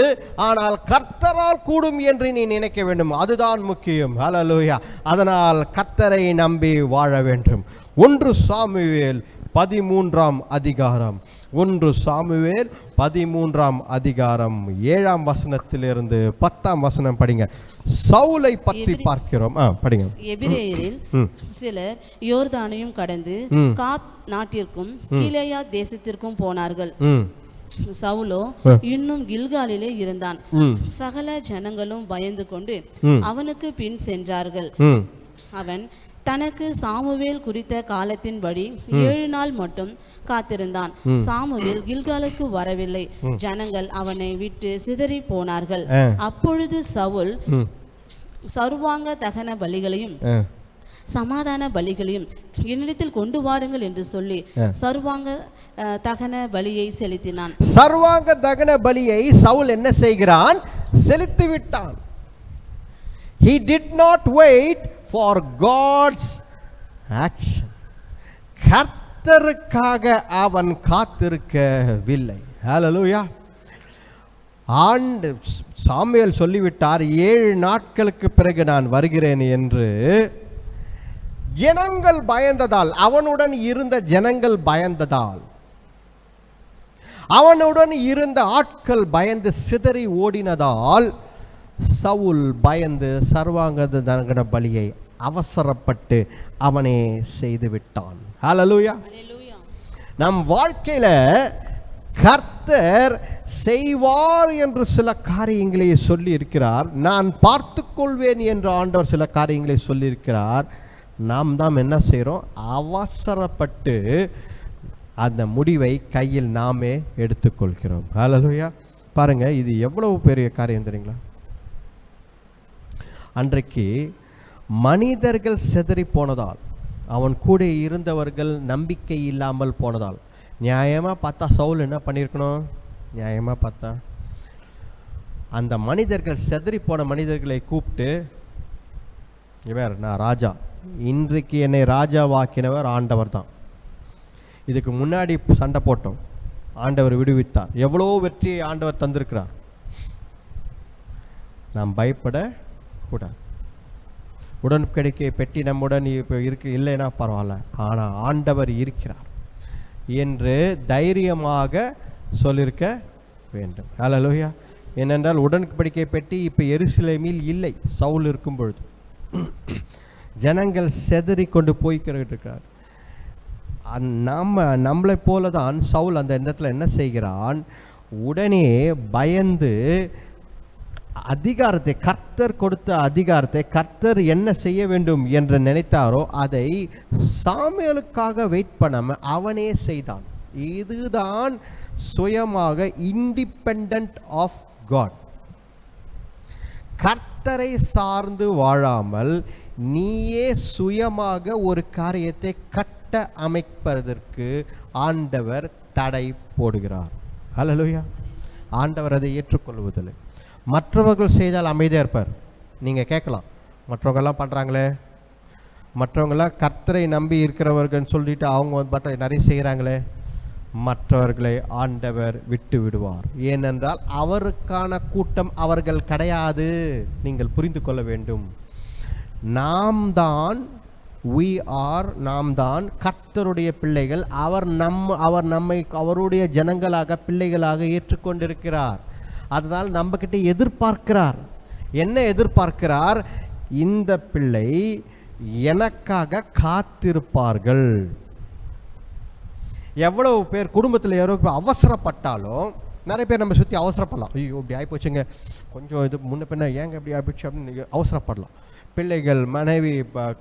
ஆனால் கர்த்தரால் கூடும் என்று நீ நினைக்க வேண்டும், அதுதான் முக்கியம். ஹல்லேலூயா. அதனால் கர்த்தரை நம்பி வாழ வேண்டும். 1 சாமுவேல் 13ஆம் அதிகாரம், 1 சாமுவேல் 13ஆம் அதிகாரம் 7ஆம் வசனத்திலிருந்து 10ஆம் வசனம் படிங்க. சவுலை பற்றி பார்க்கிறோம். படிங்க. எபிரேயரில் சிலர் யோர்தானையும் கடந்து காத் நாட்டிற்கும் கீலேயா தேசத்திற்கும் போனார்கள். சவுலோ இன்னும் கில்காலிலே இருந்தான். சகல ஜனங்களும் பயந்து கொண்டு அவனுக்கு பின் சென்றார்கள். அவன் தனக்கு சாமுவேல் குறித்த காலத்தின்படி 7 நாள் மட்டும் காத்திருந்தான். சாமுவேல் கில்காலுக்கு வரவில்லை. ஜனங்கள் அவனை விட்டு சிதறி போனார்கள். அப்பொழுது சவுல் சர்வாங்க தகன பலிகளையும் சமாதான பலிகளையும் என்னிடத்தில் கொண்டு வாருங்கள் என்று சொல்லி சர்வாங்க தகன பலியை செலுத்தினான். சர்வாங்க தகன பலியை சவுல் என்ன செய்கிறான்? செலுத்தி விட்டான். He did not wait for God's action. கர்த்தருக்காக அவன் காத்திருக்கவில்லை. ஹல்லேலூயா. சாமுவேல் சொல்லிவிட்டார், 7 நாட்களுக்கு பிறகு நான் வருகிறேன் என்று. ஜனங்கள் பயந்ததால், அவனுடன் இருந்த ஜனங்கள் பயந்ததால், அவனுடன் இருந்த ஆட்கள் பயந்து சிதறி ஓடினதால் சவுல் பயந்து சர்வாங்க தகன பலியை அவசரப்பட்டு அவனே செய்து விட்டான். ஹல்லேலூயா. நம் வாழ்க்கையில கர்த்தர் செய்வார் என்று சில காரியங்களை சொல்லி இருக்கிறார். நான் பார்த்துக்கொள்வேன் என்று ஆண்டவர் சில காரியங்களை சொல்லி இருக்கிறார். நாம் தான் என்ன செய்கிறோம்? அவசரப்பட்டு அந்த முடிவை கையில் நாமே எடுத்துக்கொள்கிறோம். ஹல்லேலூயா. பாருங்க, இது எவ்வளவு பெரிய காரியம் தெரியுங்களா? அன்றைக்கு மனிதர்கள் சிதறி போனதால், அவன் கூட இருந்தவர்கள் நம்பிக்கை இல்லாமல் போனதால், நியாயமாக பார்த்தா சவுல் என்ன பண்ணியிருக்கணும்? நியாயமாக பார்த்தா அந்த மனிதர்கள் சிதறி போன மனிதர்களை கூப்பிட்டு, இவர் நான் ராஜா, இன்றைக்கு என்னை ராஜாவாக்கினவர் ஆண்டவர் தான், இதுக்கு முன்னாடி சண்டை போட்டோம், ஆண்டவர் விடுவித்தார், எவ்வளோ வெற்றியை ஆண்டவர் தந்திருக்கிறார், நாம் பயப்படக்கூடாது. உடன்படிக்கை பெட்டி நம்முடன் இப்போ இல்லைன்னா பரவாயில்ல, ஆனால் ஆண்டவர் இருக்கிறார் என்று தைரியமாக சொல்லியிருக்க வேண்டும். ஹல்லேலூயா. ஏனென்றால் உடன்படிக்கை பெட்டி இப்போ எருசலேமில் இல்லை, சவுல் இருக்கும் பொழுது. ஜனங்கள் செதறி கொண்டு போய்க்கிறார். நம்மளை போல தான் சவுல் அந்த இடத்துல என்ன செய்கிறான்? உடனே பயந்து அதிகாரத்தை, கர்த்தர் கொடுத்த அதிகாரத்தை, கர்த்தர் என்ன செய்ய வேண்டும் என்று நினைத்தாரோ அதை சாமுவேலுக்காக வெயிட் பண்ணாம அவனே செய்தான். இதுதான் சுயமாக இண்டிபெண்டன்ட் ஆஃப் காட். கர்த்தரை சார்ந்து வாழாமல் நீயே சுயமாக ஒரு காரியத்தை கட்ட அமைப்பதற்கு ஆண்டவர் தடை போடுகிறார். ஹல்லேலூயா. ஆண்டவர் அதை ஏற்றுக்கொள்வதில்லை. மற்றவர்கள் செய்தால் அமைதியாக இருப்பார். நீங்கள் கேட்கலாம், மற்றவங்கெல்லாம் பண்ணுறாங்களே, மற்றவங்களாம் கர்த்தரை நம்பி இருக்கிறவர்கள்னு சொல்லிட்டு அவங்க நிறைய செய்கிறாங்களே, மற்றவர்களை ஆண்டவர் விட்டு விடுவார். ஏனென்றால் அவருக்கான கூட்டம் அவர்கள் கிடையாது. நீங்கள் புரிந்து கொள்ள வேண்டும். நாம் தான் கர்த்தருடைய பிள்ளைகள். அவர் நம்மை அவருடைய ஜனங்களாக பிள்ளைகளாக ஏற்றுக்கொண்டிருக்கிறார். அதனால் நம்ம கிட்ட எதிர்பார்க்கிறார். என்ன எதிர்பார்க்கிறார்? இந்த பிள்ளை எனக்காக காத்திருப்பார்கள். எவ்வளவு பேர் குடும்பத்தில் எவ்வளோ அவசரப்பட்டாலும், நிறைய பேர் நம்ம சுற்றி அவசரப்படலாம். ஐயோ இப்படி ஆகிப்போச்சுங்க, கொஞ்சம் இது முன்ன பின்ன ஏங்க இப்படி ஆகிப்போச்சு அப்படின்னு அவசரப்படலாம். பிள்ளைகள், மனைவி,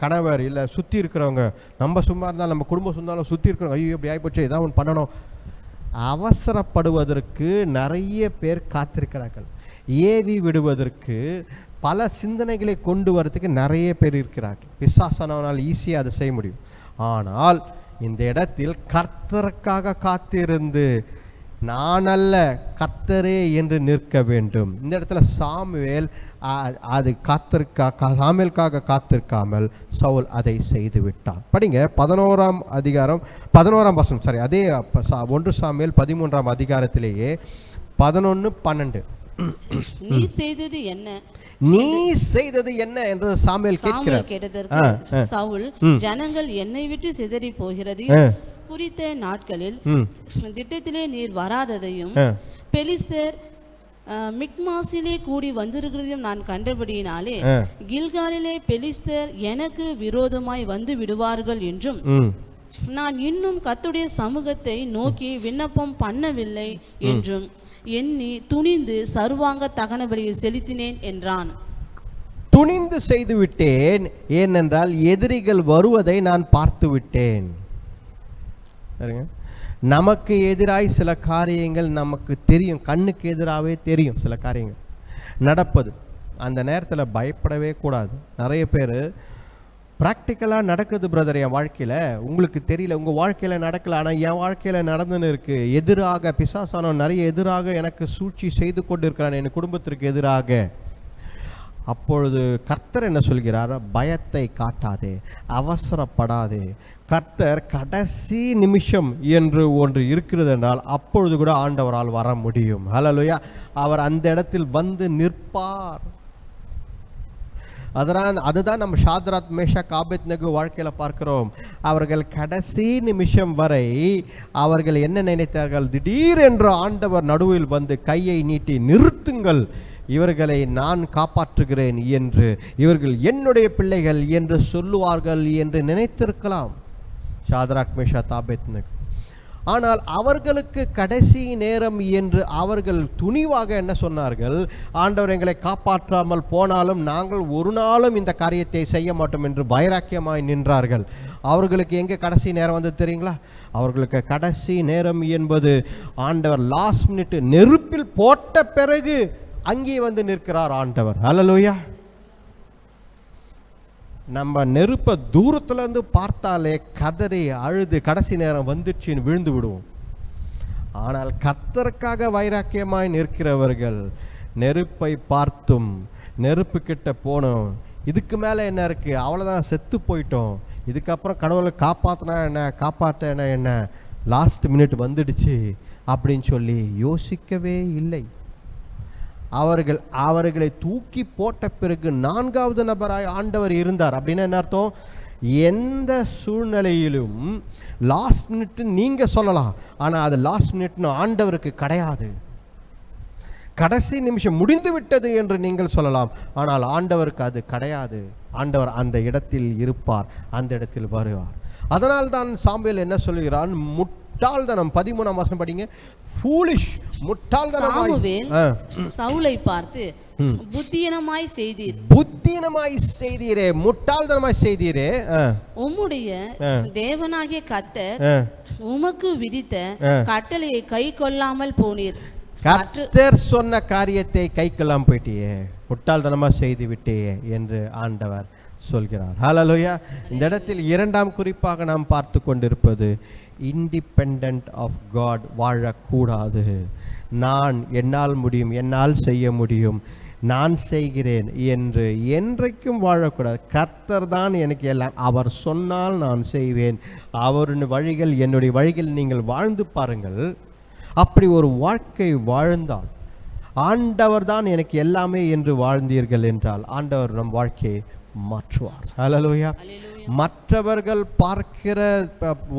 கணவர், இல்லை சுற்றி இருக்கிறவங்க, நம்ம சும்மா இருந்தாலும் நம்ம குடும்பம் சொன்னாலும் சுற்றி இருக்கிறவங்க ஐயோ இப்படி ஆகிப்போச்சு ஏதாவது ஒன்று பண்ணணும். அவசரப்படுவதற்கு நிறைய பேர் காத்திருக்கிறார்கள். ஏவி விடுவதற்கு, பல சிந்தனைகளை கொண்டு வரதுக்கு நிறைய பேர் இருக்கிறார்கள். பிசாசானவனால் ஈஸியாக அதை செய்ய முடியும். ஆனால் இந்த இடத்தில் கர்த்தருக்காக காத்திருந்து நான் அல்ல கர்த்தரே என்று நிற்க வேண்டும். இந்த இடத்துல சாமுவேல் அது சாமுவேலுக்காக காத்திருக்காமல் சவுல் அதை செய்து விட்டான். படிங்க 11ஆம் அதிகாரம் 11ஆம் வசனம், சாரி அதே 1 சாமுவேல் 13ஆம் அதிகாரத்திலேயே 11-12. நீ செய்தது என்ன என்று சாமுவேல் கேட்டதற்கு சவுல், ஜனங்கள் என்னை விட்டு சிதறி போகிறது குறித்த நாட்களில் திட்டத்திலே நீர் வராததையும் பெலிஸ்தர் மிக்மாசிலே கூடி வந்திருக்கிறதையும் நான் கண்டபடியினாலே கில்காலிலே பெலிஸ்தர் எனக்கு விரோதமாய் வந்து விடுவார்கள் என்றும் நான் இன்னும் கர்த்தருடைய சமூகத்தை நோக்கி விண்ணப்பம் பண்ணவில்லை என்றும் எண்ணி துணிந்து சர்வாங்க தகன பலியை செலுத்தினேன் என்றான். துணிந்து செய்து விட்டேன், ஏனென்றால் எதிரிகள் வருவதை நான் பார்த்து விட்டேன். நமக்கு எதிராய் சில காரியங்கள் நமக்கு தெரியும், கண்ணுக்கு எதிராகவே தெரியும் சில காரியங்கள் நடப்பது. அந்த நேரத்தில் பயப்படவே கூடாது. நிறைய பேர் ப்ராக்டிக்கலாக நடக்குது பிரதர் என் வாழ்க்கையில், உங்களுக்கு தெரியல, உங்கள் வாழ்க்கையில் நடக்கல, ஆனால் என் வாழ்க்கையில் நடந்துன்னு இருக்குது. எதிராக பிசாசானவன் நிறைய எதிராக எனக்கு சூழ்ச்சி செய்து கொண்டு இருக்கிறான், என் குடும்பத்திற்கு எதிராக. அப்பொழுது கர்த்தர் என்ன சொல்கிறார்? பயத்தை காட்டாதே, அவசரப்படாதே. கர்த்தர் கடைசி நிமிஷம் என்று ஒன்று இருக்கிறது என்றால் அப்பொழுது கூட ஆண்டவரால் வர முடியும். ஹல்லேலூயா. அவர் அந்த இடத்தில் வந்து நிற்பார். அதுதான் நம்ம ஷாத்ராக், மேஷாக், ஆபேத்நேகோ வாழ்க்கையில் பார்க்கிறோம். அவர்கள் கடைசி நிமிஷம் வரை அவர்கள் என்ன நினைத்தார்கள்? திடீரென்று ஆண்டவர் நடுவில் வந்து கையை நீட்டி நிறுத்துங்கள், இவர்களை நான் காப்பாற்றுகிறேன் என்று, இவர்கள் என்னுடைய பிள்ளைகள் என்று சொல்லுவார்கள் என்று நினைத்திருக்கலாம் ஷாத்ராக், மேஷாக், ஆபேத்நேகோ. ஆனால் அவர்களுக்கு கடைசி நேரம் என்று அவர்கள் துணிவாக என்ன சொன்னார்கள்? ஆண்டவர் எங்களை காப்பாற்றாமல் போனாலும் நாங்கள் ஒரு நாளும் இந்த காரியத்தை செய்ய மாட்டோம் என்று வைராக்கியமாய் நின்றார்கள். அவர்களுக்கு எங்கே கடைசி நேரம் வந்து தெரியுங்களா? அவர்களுக்கு கடைசி நேரம் என்பது ஆண்டவர் லாஸ்ட் மினிட் நெருப்பில் போட்ட பிறகு அங்கே வந்து நிற்கிறார் ஆண்டவர். ஹல்லேலூயா. நம்ம நெருப்பை தூரத்துலேருந்து பார்த்தாலே கதறி அழுது கடைசி நேரம் வந்துச்சுன்னு விழுந்து விடுவோம். ஆனால் கர்த்தருக்காக வைராக்கியமாய் நிற்கிறவர்கள் நெருப்பை பார்த்தும் நெருப்பு கிட்ட போனோம், இதுக்கு மேலே என்ன இருக்குது, அவ்வளோதான், செத்து போயிட்டோம், இதுக்கப்புறம் கடவுளை காப்பாற்றினா என்ன, காப்பாற்ற என்ன, லாஸ்ட் மினிட் வந்துடுச்சு அப்படின்னு சொல்லி யோசிக்கவே இல்லை. அவர்களை தூக்கி போட்ட பிறகு 4வது நபராய் ஆண்டவர் இருந்தார். அப்படின்னா என்ன அர்த்தம்? எந்த சூழ்நிலையிலும் லாஸ்ட் மினிட் நீங்க சொல்லலாம், ஆனால் அது லாஸ்ட் மினிட்னு ஆண்டவருக்கு கிடையாது. கடைசி நிமிஷம் முடிந்து விட்டது என்று நீங்கள் சொல்லலாம், ஆனால் ஆண்டவருக்கு அது கிடையாது. ஆண்டவர் அந்த இடத்தில் இருப்பார், அந்த இடத்தில் வருவார். அதனால் தான் சாமுவேல் என்ன சொல்கிறான்? முட்டாள்தனம். 13ஆம் வசனம் படிங்க. ஃபூலிஷ், முட்டாள்தனம். சாமுவேல் சவுலை பார்த்து, புத்தியனமாய் செய்தீர், புத்தியனமாய் செய்தீரே, முட்டாள்தனமாய் செய்தீரே, உம்முடைய தேவனாகிய கர்த்தர் உமக்கு விதித்த கட்டளையை கை கொள்ளாமல் போனீர். கர்த்தர் சொன்ன காரியத்தை கை கொள்ளாமல் போயிட்டியே, முட்டாள்தனமா செய்து விட்டேயே என்று ஆண்டவர் சொல்கிறார். ஹல்லேலூயா. இந்த இடத்தில் 2ஆம் குறிப்பாக நாம் பார்த்து கொண்டிருப்பது இண்டிபெண்டன்ட் ஆஃப் காட் வாழக்கூடாது. என்னால் முடியும், என்னால் செய்ய முடியும், நான் செய்கிறேன் என்று என்றைக்கும் வாழக்கூடாது. கர்த்தர் தான் எனக்கு எல்லாம், அவர் சொன்னால் நான் செய்வேன், அவரின் வழிகள் என்னுடைய வழிகள். நீங்கள் வாழ்ந்து பாருங்கள். அப்படி ஒரு வாழ்க்கை வாழ்ந்தால், ஆண்டவர் தான் எனக்கு எல்லாமே என்று வாழ்ந்தீர்கள் என்றால், ஆண்டவர் நம் வாழ்க்கையை மாற்றுவார். ஹல்லேலூயா. மற்றவர்கள் பார்க்கிற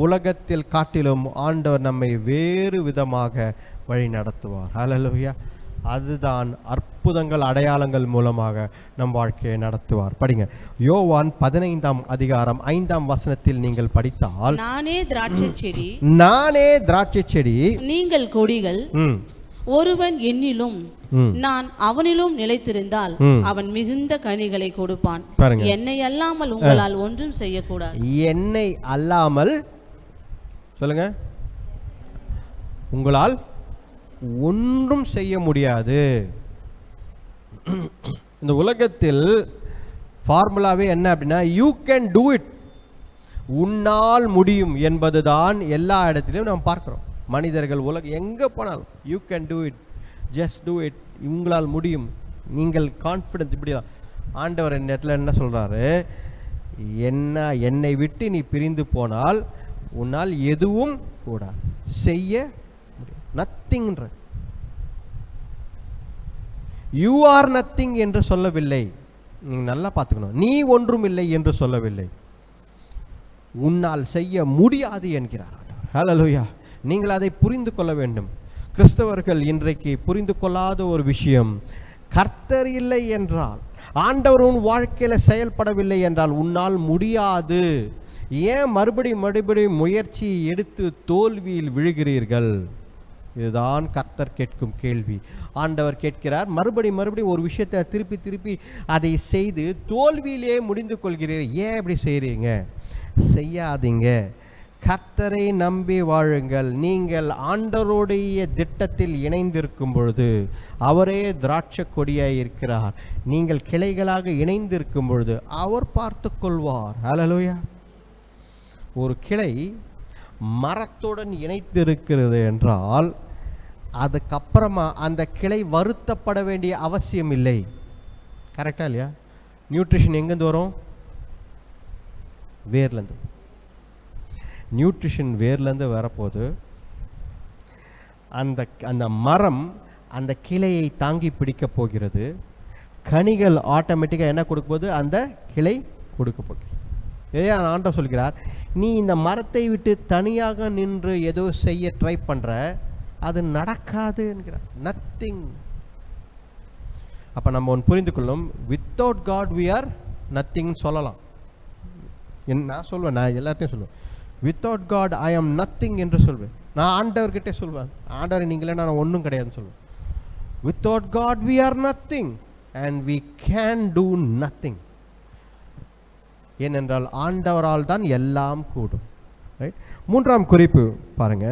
உலகத்தில் காட்டிலும் ஆண்டவர் நம்மை வேறு விதமாக வழி நடத்துவார். ஹல்லேலூயா. அதுதான் அற்புதங்கள் அடையாளங்கள் மூலமாக நம் வாழ்க்கையை நடத்துவார். படிங்க, யோவான் 15ஆம் அதிகாரம் 5ஆம் வசனத்தில் நீங்கள் படித்தால், நானே திராட்சை செடி, நானே திராட்சை செடி, நீங்கள் கொடிகள். ஒருவன் என்னிலும் நான் அவனிலும் நிலைத்திருந்தால் அவன் மிகுந்த கனிகளை கொடுப்பான். என்னை அல்லாமல் உங்களால் ஒன்றும் செய்யக்கூடாது. என்னை அல்லாமல் சொல்லுங்க, உங்களால் ஒன்றும் செய்ய முடியாது. இந்த உலகத்தில் ஃபார்முலாவே என்ன அப்படின்னா, யூ கேன் டூ இட், உன்னால் முடியும் என்பதுதான் எல்லா இடத்திலும் நாம் பார்க்கிறோம். மனிதர்கள் உலகம் எங்கே போனாலும் you can do it, just do it, உங்களால் முடியும், நீங்கள் கான்ஃபிடன்ஸ். இப்படி தான் ஆண்டவர் இந்த இடத்துல என்ன சொல்கிறாரு, என்னை விட்டு நீ பிரிந்து போனால் உன்னால் எதுவும் கூடாது, செய்ய முடியும். நத்திங்ன்ற, யூ ஆர் நத்திங் என்று சொல்லவில்லை. நீங்கள் நல்லா பார்த்துக்கணும், நீ ஒன்றும் இல்லை என்று சொல்லவில்லை, உன்னால் செய்ய முடியாது என்கிறார் ஆண்டவர். ஹல்லேலூயா. நீங்கள் அதை புரிந்து கொள்ள வேண்டும். கிறிஸ்தவர்கள் இன்றைக்கு புரிந்து கொள்ளாத ஒரு விஷயம், கர்த்தர் இல்லை என்றால், ஆண்டவர் உன் வாழ்க்கையில் செயல்படவில்லை என்றால் உன்னால் முடியாது. ஏன் மறுபடியும் முயற்சி எடுத்து தோல்வியில் விழுகிறீர்கள்? இதுதான் கர்த்தர் கேட்கும் கேள்வி. ஆண்டவர் கேட்கிறார், மறுபடியும் ஒரு விஷயத்தை திருப்பி அதை செய்து தோல்வியிலே முடிந்து கொள்கிறீர்கள். ஏன் இப்படி செய்கிறீங்க? செய்யாதீங்க. கர்த்தரை நம்பி வாழுங்கள். நீங்கள் ஆண்டவருடைய திட்டத்தில் இணைந்திருக்கும் பொழுது அவரே திராட்சை கொடியாய் இருக்கிறார். நீங்கள் கிளைகளாக இணைந்திருக்கும் பொழுது அவர் பார்த்து கொள்வார். ஹல்லேலூயா. ஒரு கிளை மரத்துடன் இணைத்திருக்கிறது என்றால் அதுக்கப்புறமா அந்த கிளை வருத்தப்பட வேண்டிய அவசியம் இல்லை. கரெக்டா இல்லையா? நியூட்ரிஷன் எங்கேருந்து வரும்? வேர்லேருந்து. நியூட்ரிஷன் வேர்லேருந்து வரப்போது அந்த மரம் அந்த கிளையை தாங்கி பிடிக்க போகிறது. கனிகள் ஆட்டோமேட்டிக்காக என்ன கொடுக்க போகுது? அந்த கிளை கொடுக்க போகிறது. இதே ஆண்டவர் சொல்கிறார், நீ இந்த மரத்தை விட்டு தனியாக நின்று ஏதோ செய்ய ட்ரை பண்ணுற, அது நடக்காது என்கிறார். நத்திங். அப்போ நம்ம ஒன்று புரிந்து கொள்ளும், வித்தவுட் காட் வி ஆர் நத்திங்னு சொல்லலாம். நான் சொல்வேன், நான் எல்லாத்தையும் சொல்லுவேன், வித்தவுட் காட் ஐ ஆம் நத்திங் என்று சொல்வேன். நான் ஆண்டவர்கிட்டே சொல்வேன், ஆண்டவர் நீங்களே நான் ஒன்றும் கிடையாதுன்னு சொல்லுவேன். Without God we are nothing and we can do nothing. ஏனென்றால் ஆண்டவரால் தான் எல்லாம் கூடும். ரைட். 3ஆம் குறிப்பு பாருங்க,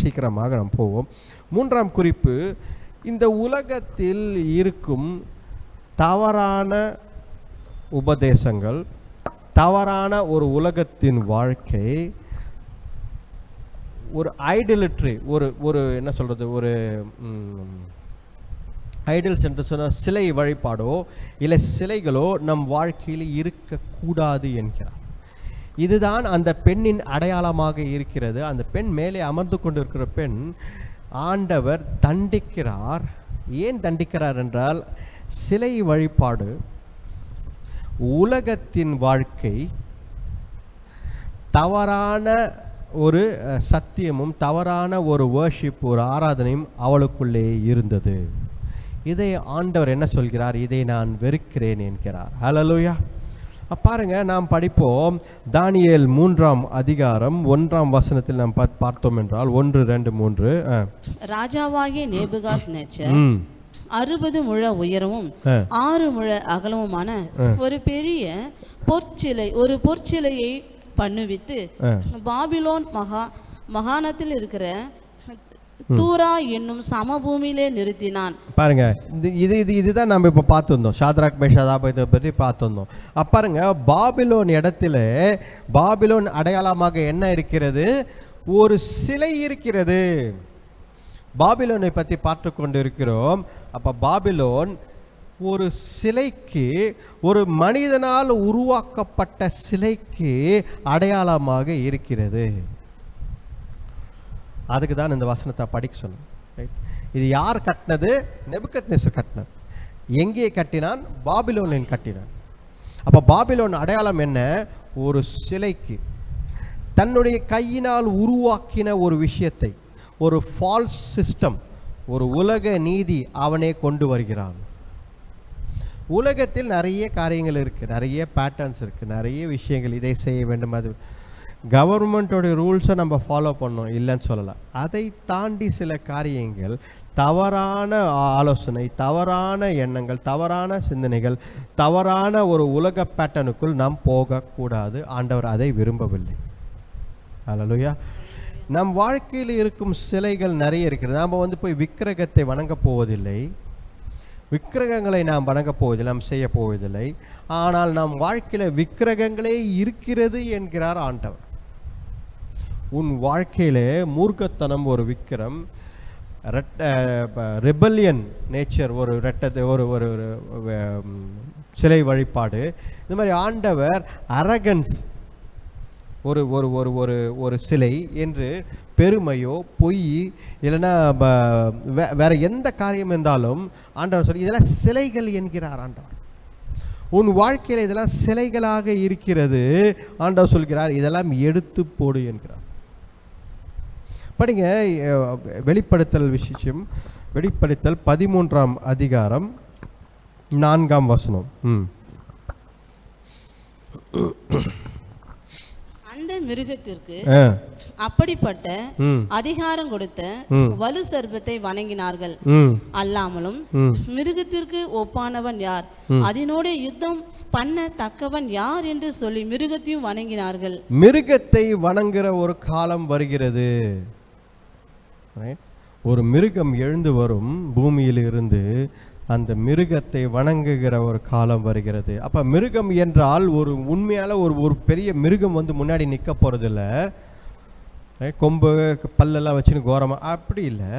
சீக்கிரமாக நாம் போவோம். 3ஆம் குறிப்பு, இந்த உலகத்தில் இருக்கும் தவறான உபதேசங்கள், தவறான ஒரு உலகத்தின் வாழ்க்கை, ஒரு ஐடலிட்ரி, ஒரு என்ன சொல்கிறது, ஒரு ஐடல்ஸ் என்று சொன்ன சிலை வழிபாடோ இல்லை சிலைகளோ நம் வாழ்க்கையில் இருக்கக்கூடாது என்கிறார். இதுதான் அந்த பெண்ணின் அடையாளமாக இருக்கிறது. அந்த பெண் மேலே அமர்ந்து கொண்டிருக்கிற பெண் ஆண்டவர் தண்டிக்கிறார். ஏன் தண்டிக்கிறார் என்றால், சிலை வழிபாடு, உலகத்தின் வாழ்க்கை, தவறான ஒரு சத்தியமும் தவறான ஒரு வர்ஷிப், ஒரு ஆராதனையும் அவளுக்குள்ளே இருந்தது. இதை ஆண்டவர் என்ன சொல்கிறார்? இதை நான் வெறுக்கிறேன் என்கிறார். ஹல்லேலூயா. பாருங்க, நாம் படிப்போம். தானியேல் 3ஆம் அதிகாரம் 1ஆம் வசனத்தில் நாம் பார்த்தோம் என்றால் 1, 2, 3. ராஜாவாகிய நேபுகாத்நேச்சர் 60 முழ உயரமும் 6 முழ அகலமுமான ஒரு பெரிய பொற்சிலையை பண்ணுவித்து பாபிலோன் மகாணத்தில் இருக்கிற தூரா என்னும் சமபூமியிலே நிறுத்தினான். பாருங்க, இதுதான் நம்ம இப்ப பார்த்துருந்தோம். ஷாத்ராக் மேஷாக் பற்றி பார்த்துருந்தோம். பாருங்க, பாபிலோன் இடத்துல, பாபிலோன் அடையாளமாக என்ன இருக்கிறது? ஒரு சிலை இருக்கிறது. பாபிலோனை பற்றி பார்த்து கொண்டு இருக்கிறோம். அப்ப பாபிலோன் ஒரு சிலைக்கு, ஒரு மனிதனால் உருவாக்கப்பட்ட சிலைக்கு அடையாளமாக இருக்கிறது. அதுக்கு தான் இந்த வசனத்தை படிக்க சொன்னேன். இது யார் கட்டினது? நேபுக்கத்நேசர் கட்டினது. எங்கே கட்டினான்? பாபிலோனில் கட்டினான். அப்போ பாபிலோன் அடையாளம் என்ன? ஒரு சிலைக்கு தன்னுடைய கையினால் உருவாக்கின ஒரு விஷயத்தை, ஒரு ஃபால்ஸ் சிஸ்டம், ஒரு உலக நீதி அவனே கொண்டு வருகிறான். உலகத்தில் நிறைய காரியங்கள் இருக்குது, நிறைய பேட்டர்ன்ஸ் இருக்குது, நிறைய விஷயங்கள். இதை செய்ய வேண்டும், அது கவர்மெண்ட்டோடைய ரூல்ஸை நம்ம ஃபாலோ பண்ணோம், இல்லைன்னு சொல்லலாம். அதை தாண்டி சில காரியங்கள், தவறான ஆலோசனை, தவறான எண்ணங்கள், தவறான சிந்தனைகள், தவறான ஒரு உலக பேட்டர்னுக்குள் நாம் போகக்கூடாது. ஆண்டவர் அதை விரும்பவில்லை. அல்லேலூயா. நம் வாழ்க்கையில் இருக்கும் சிலைகள் நிறைய இருக்கிறது. நாம் போய் விக்கிரகத்தை வணங்கப் போவதில்லை, விக்கிரகங்களை நாம் வணங்கப் போவதில்லை, நாம் செய்ய போவதில்லை. ஆனால் நம் வாழ்க்கையில் விக்கிரகங்களே இருக்கிறது என்கிறார் ஆண்டவர். உன் வாழ்க்கையிலே மூர்க்கத்தனம் ஒரு விக்கிரம், ரெபல்லியன் நேச்சர் ஒரு ஒரு சிலை வழிபாடு, இந்த மாதிரி ஆண்டவர் அரகன்ஸ் ஒரு ஒரு ஒரு ஒரு ஒரு சிலை என்று பெருமையோ பொய் இல்லைன்னா வேற எந்த காரியம் இருந்தாலும் ஆண்டவர் சொல்லி இதெல்லாம் சிலைகள் என்கிறார் ஆண்டவர். உன் வாழ்க்கையில் இதெல்லாம் சிலைகளாக இருக்கிறது. ஆண்டவர் சொல்கிறார் இதெல்லாம் எடுத்து போடு என்கிறார். படிங்க வெளிப்படுத்தல் விஷயம், வெளிப்படுத்தல் 13ஆம் அதிகாரம் 4ஆம் வசனம். அந்த மிருகத்திற்கு அப்படிப்பட்ட அதிகாரம் கொடுத்த வலு சர்ப்பத்தை வணங்கினார்கள். அல்லாமலும் மிருகத்திற்கு ஒப்பானவன் யார், அதனோட யுத்தம் பண்ண தக்கவன் யார் என்று சொல்லி மிருகத்தையும் வணங்கினார்கள். மிருகத்தை வணங்குற ஒரு காலம் வருகிறது. ஒரு மிருகம் எழுந்து வரும் பூமியில் இருந்து, அந்த மிருகத்தை வணங்குகிற ஒரு காலம் வருகிறது. அப்போ மிருகம் என்றால் ஒரு உண்மையால ஒரு பெரிய மிருகம் முன்னாடி நிற்க போகிறதில்ல, கொம்பு பல்லெல்லாம் வச்சுன்னு கோரமாக அப்படி இல்லை.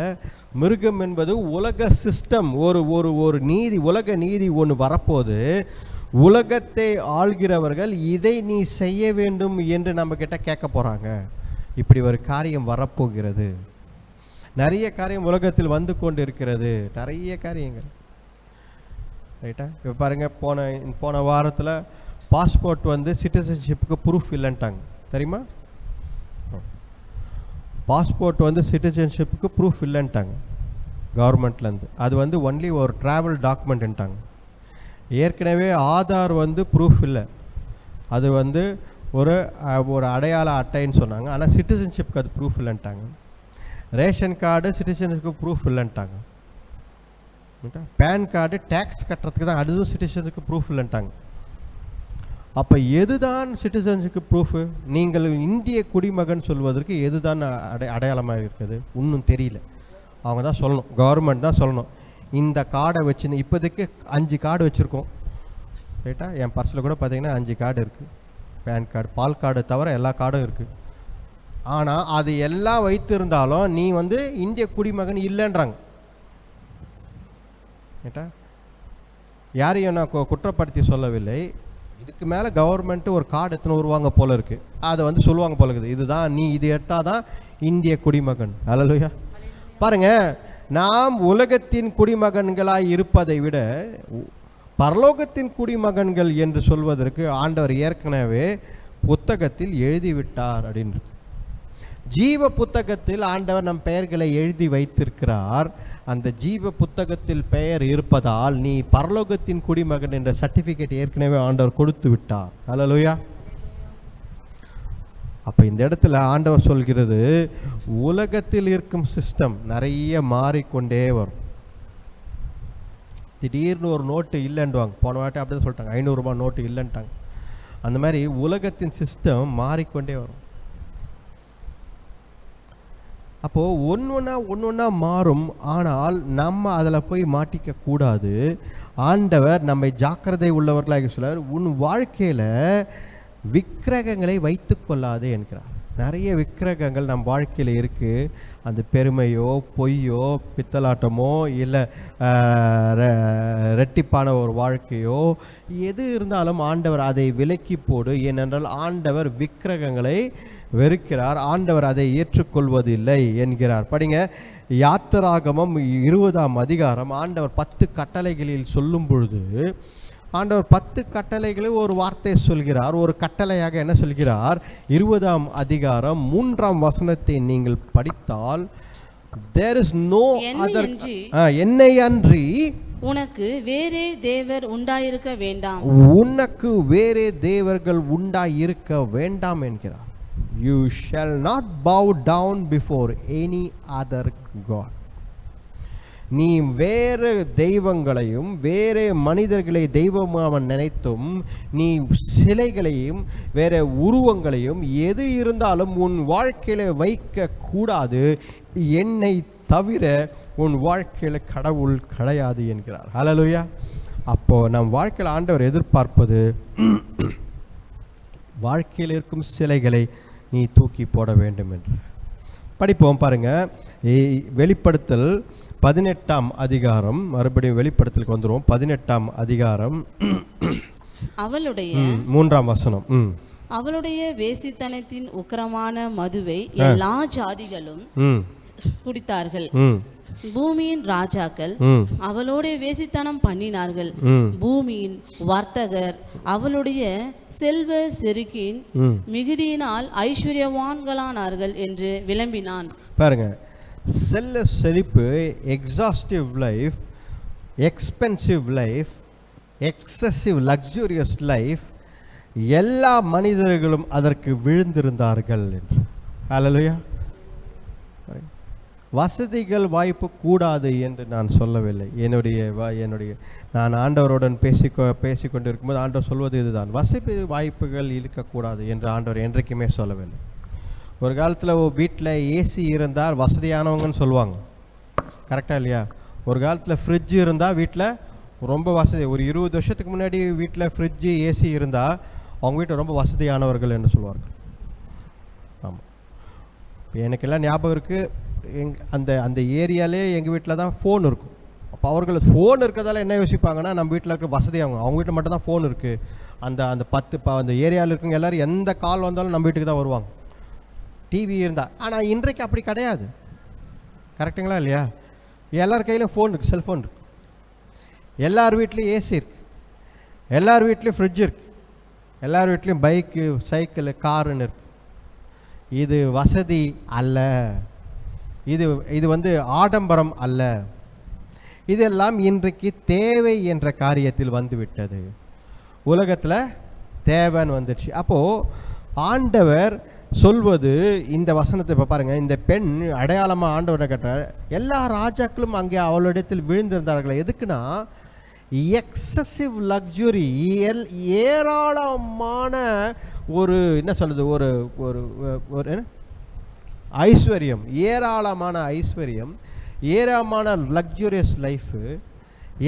மிருகம் என்பது உலக சிஸ்டம், ஒரு ஒரு ஒரு நீதி, உலக நீதி ஒன்று வரப்போது. உலகத்தை ஆள்கிறவர்கள் இதை நீ செய்ய வேண்டும் என்று நம்ம கிட்ட கேட்க போகிறாங்க. இப்படி ஒரு காரியம் வரப்போகிறது. நிறைய காரியம் உலகத்தில் வந்து கொண்டு இருக்கிறது, நிறைய காரியங்கள். ரைட்டா? இப்போ பாருங்கள், போன வாரத்தில் பாஸ்போர்ட் சிட்டிசன்ஷிப்புக்கு ப்ரூஃப் இல்லைன்ட்டாங்க, தெரியுமா? பாஸ்போர்ட் சிட்டிசன்ஷிப்புக்கு ப்ரூஃப் இல்லைன்ட்டாங்க கவர்மெண்ட்லேருந்து. அது ஒன்லி ஒரு ட்ராவல் டாக்குமெண்ட்டுன்ட்டாங்க. ஏற்கனவே ஆதார் ப்ரூஃப் இல்லை, அது ஒரு ஒரு அடையாள அட்டைன்னு சொன்னாங்க. ஆனால் சிட்டிசன்ஷிப்புக்கு அது ப்ரூஃப் இல்லைன்ட்டாங்க. ரேஷன் கார்டு சிட்டிசன்ஷிப்புக்கு ப்ரூஃப் இல்லைன்ட்டாங்க. பேன் கார்டு டேக்ஸ் கட்டுறதுக்கு தான், அதுவும் சிட்டிசனுக்கு ப்ரூஃப் இல்லைன்ட்டாங்க. அப்போ எதுதான் சிட்டிசன்ஸுக்கு ப்ரூஃபு? நீங்கள் இந்திய குடிமகன் சொல்வதற்கு எதுதான் அடையாளமாக இருக்குது? இன்னும் தெரியல. அவங்க தான் சொல்லணும், கவர்மெண்ட் தான் சொல்லணும். இந்த கார்டை வச்சு, இப்போதைக்கு 5 கார்டு வச்சுருக்கோம். ரைட்டா? என் பர்ஸில் கூட பார்த்தீங்கன்னா 5 கார்டு இருக்குது. பேன் கார்டு, பால் கார்டு தவிர எல்லா கார்டும் இருக்குது. ஆனால் அது எல்லாம் வைத்திருந்தாலும் நீ இந்திய குடிமகன் இல்லைன்றாங்க. ரைட்டா? யாரையும் நான் குற்றப்படுத்தி சொல்லவில்லை. இதுக்கு மேலே கவர்மெண்ட்டு ஒரு கார்டு எத்தனை வருவாங்க போல இருக்குது, அதை சொல்லுவாங்க போல இருக்குது, இதுதான் நீ இது எடுத்தால் தான் இந்திய குடிமகன். அல்லேலூயா. பாருங்கள், நாம் உலகத்தின் குடிமகன்களாய் இருப்பதை விட பரலோகத்தின் குடிமகன்கள் என்று சொல்வதற்கு ஆண்டவர் ஏற்கனவே புத்தகத்தில் எழுதிவிட்டார் அப்படின்னு. ஜீவ புத்தகத்தில் ஆண்டவர் நம் பெயர்களை எழுதி வைத்திருக்கிறார். அந்த ஜீவ புத்தகத்தில் பெயர் இருப்பதால் நீ பரலோகத்தின் குடிமகன் என்ற சர்டிஃபிகேட் ஏற்கனவே ஆண்டவர் கொடுத்து விட்டார். அல்லேலூயா. அப்போ இந்த இடத்துல ஆண்டவர் சொல்கிறது, உலகத்தில் இருக்கும் சிஸ்டம் நிறைய மாறிக்கொண்டே வரும். திடீர்னு ஒரு நோட்டு இல்லைன்னுவாங்க. போன வாட்டி அப்படி தான் சொல்லிட்டாங்க, 500 ரூபாய் நோட்டு இல்லைன்ட்டாங்க. அந்த மாதிரி உலகத்தின் சிஸ்டம் மாறிக்கொண்டே வரும். அப்போது ஒன்று மாறும். ஆனால் நம்ம அதில் போய் மாட்டிக்க கூடாது. ஆண்டவர் நம்மை ஜாக்கிரதை உள்ளவர்களாக சொல்றார். உன் வாழ்க்கையில் விக்கிரகங்களை வைத்து கொள்ளாதே என்கிறார். நிறைய விக்கிரகங்கள் நம் வாழ்க்கையில் இருக்குது. அந்த பெருமையோ பொய்யோ பித்தலாட்டமோ இல்லை ரெட்டிப்பான ஒரு வாழ்க்கையோ எது இருந்தாலும் ஆண்டவர் அதை விலக்கி போடு. ஏனென்றால் ஆண்டவர் விக்கிரகங்களை வெறுக்கிறார், ஆண்டவர் அதை ஏற்றுக்கொள்வதில்லை என்கிறார். படிங்க, யாத்திராகமம் 20ஆம் அதிகாரம். ஆண்டவர் 10 கட்டளைகளில் சொல்லும் பொழுது ஆண்டவர் 10 கட்டளைகளை ஒரு வார்த்தை சொல்கிறார். ஒரு கட்டளையாக என்ன சொல்கிறார்? 20ஆம் அதிகாரம் 3ஆம் வசனத்தை நீங்கள் படித்தால், there is no other, என்னை அன்றி உனக்கு வேறே தேவர் உண்டாயிருக்க வேண்டாம், உனக்கு வேறே தேவர்கள் உண்டாயிருக்க வேண்டாம் என்கிறார். You shall not bow down before any other God. நீ வேறு தெய்வங்களையும் வேறு மனிதர்களை தெய்வமாக நினைத்தும் நீ சிலைகளையும் வேற உருவங்களையும் எது இருந்தாலும் உன் வாழ்க்கையில வைக்க கூடாது. என்னை தவிர உன் வாழ்க்கையில கடவுள் கிடையாது என்கிறார். ஹல்லேலூயா. அப்போ நம் வாழ்க்கையில் ஆண்டவர் எதிர்பார்ப்பது, வாழ்க்கையில் இருக்கும் சிலைகளை நீ தூக்கி போட வேண்டும் என்று. படிப்போம் பாருங்க, வெளிப்படுத்தல் 18ஆம் அதிகாரம். மறுபடியும் வெளிப்படுத்தலுக்கு வந்துருவோம். 18ஆம் அதிகாரம் அவளுடைய 3ஆம் வசனம். அவளுடைய வேசித்தனத்தின் உக்கிரமான மதுவை எல்லா ஜாதிகளும் குடித்தார்கள். பூமியின் ராஜாக்கள் அவளுடைய வேசித்தனம் பண்ணினார்கள். பூமியின் வர்த்தகர் அவளுடைய செல்வ செருக்கின் மிகுதியினால் ஐஸ்வர்யவான்களானார்கள் என்று விளம்பினான். பாருங்க, செல்ல செழிப்பு, exhaustive life, expensive life, excessive luxurious life, எல்லா மனிதர்களும் அதற்கு விழுந்திருந்தார்கள் என்று. ஹல்லேலூயா. வசதிகள் வாய்ப்பு கூடாது என்று நான் சொல்லவில்லை. என்னுடைய நான் ஆண்டவருடன் பேசிக்கொண்டிருக்கும்போது ஆண்டவர் சொல்வது இதுதான், வசதி வாய்ப்புகள் இருக்கக்கூடாது என்று ஆண்டவர் என்றைக்குமே சொல்லவில்லை. ஒரு காலத்தில் வீட்டில் ஏசி இருந்தால் வசதியானவங்கன்னு சொல்லுவாங்க, கரெக்டாக இல்லையா? ஒரு காலத்தில் ஃப்ரிட்ஜ் இருந்தால் வீட்டில் ரொம்ப வசதி. ஒரு 20 வருஷத்துக்கு முன்னாடி வீட்டில் ஃப்ரிட்ஜு ஏசி இருந்தால் அவங்க வீட்டில் ரொம்ப வசதியானவர்கள் என்று சொல்வார்கள். ஆமாம், எனக்கெல்லாம் ஞாபகம் இருக்குது, அந்த ஏரியாலே எங்கள் வீட்டில் தான் ஃபோன் இருக்கும். அப்போ அவர்கள் ஃபோன் இருக்கிறதால என்ன யோசிப்பாங்கன்னா, நம்ம வீட்டில் இருக்கிற வசதி அவங்க வீட்டில் மட்டும் தான் ஃபோன் இருக்குது. அந்த 10 அந்த ஏரியாவில் இருக்கவங்க எல்லோரும் எந்த கால் வந்தாலும் நம்ம வீட்டுக்கு தான் வருவாங்க, டிவி இருந்தால். ஆனால் இன்றைக்கு அப்படி கிடையாது, கரெக்டுங்களா இல்லையா? எல்லார் கையில் ஃபோன் இருக்குது, செல்ஃபோன் இருக்குது, எல்லார் வீட்லேயும் ஏசி இருக்குது, எல்லார் வீட்லேயும் ஃப்ரிட்ஜ் இருக்குது, எல்லார் வீட்லேயும் பைக்கு சைக்கிள் காருன்னு இருக்குது. இது வசதி அல்ல, இது வந்து ஆடம்பரம் அல்ல. இதெல்லாம் இன்றைக்கு தேவை என்ற காரியத்தில் வந்துவிட்டது. உலகத்தில் தேவைன்னு வந்துடுச்சு. அப்போது ஆண்டவர் சொல்வது இந்த வசனத்தை இப்போ பாருங்கள், இந்த பெண் அடையாளமாக ஆண்டவரை கேட்டார். எல்லா ராஜாக்களும் அங்கே அவளிடத்தில் விழுந்திருந்தார்கள். எதுக்குன்னா, எக்ஸசிவ் லக்ஸுரி, ஏராளமான ஒரு என்ன சொல்கிறது, ஒரு ஐஸ்வர்யம், ஏராளமான ஐஸ்வர்யம், ஏராளமான லக்ஸுரியஸ் லைஃபு.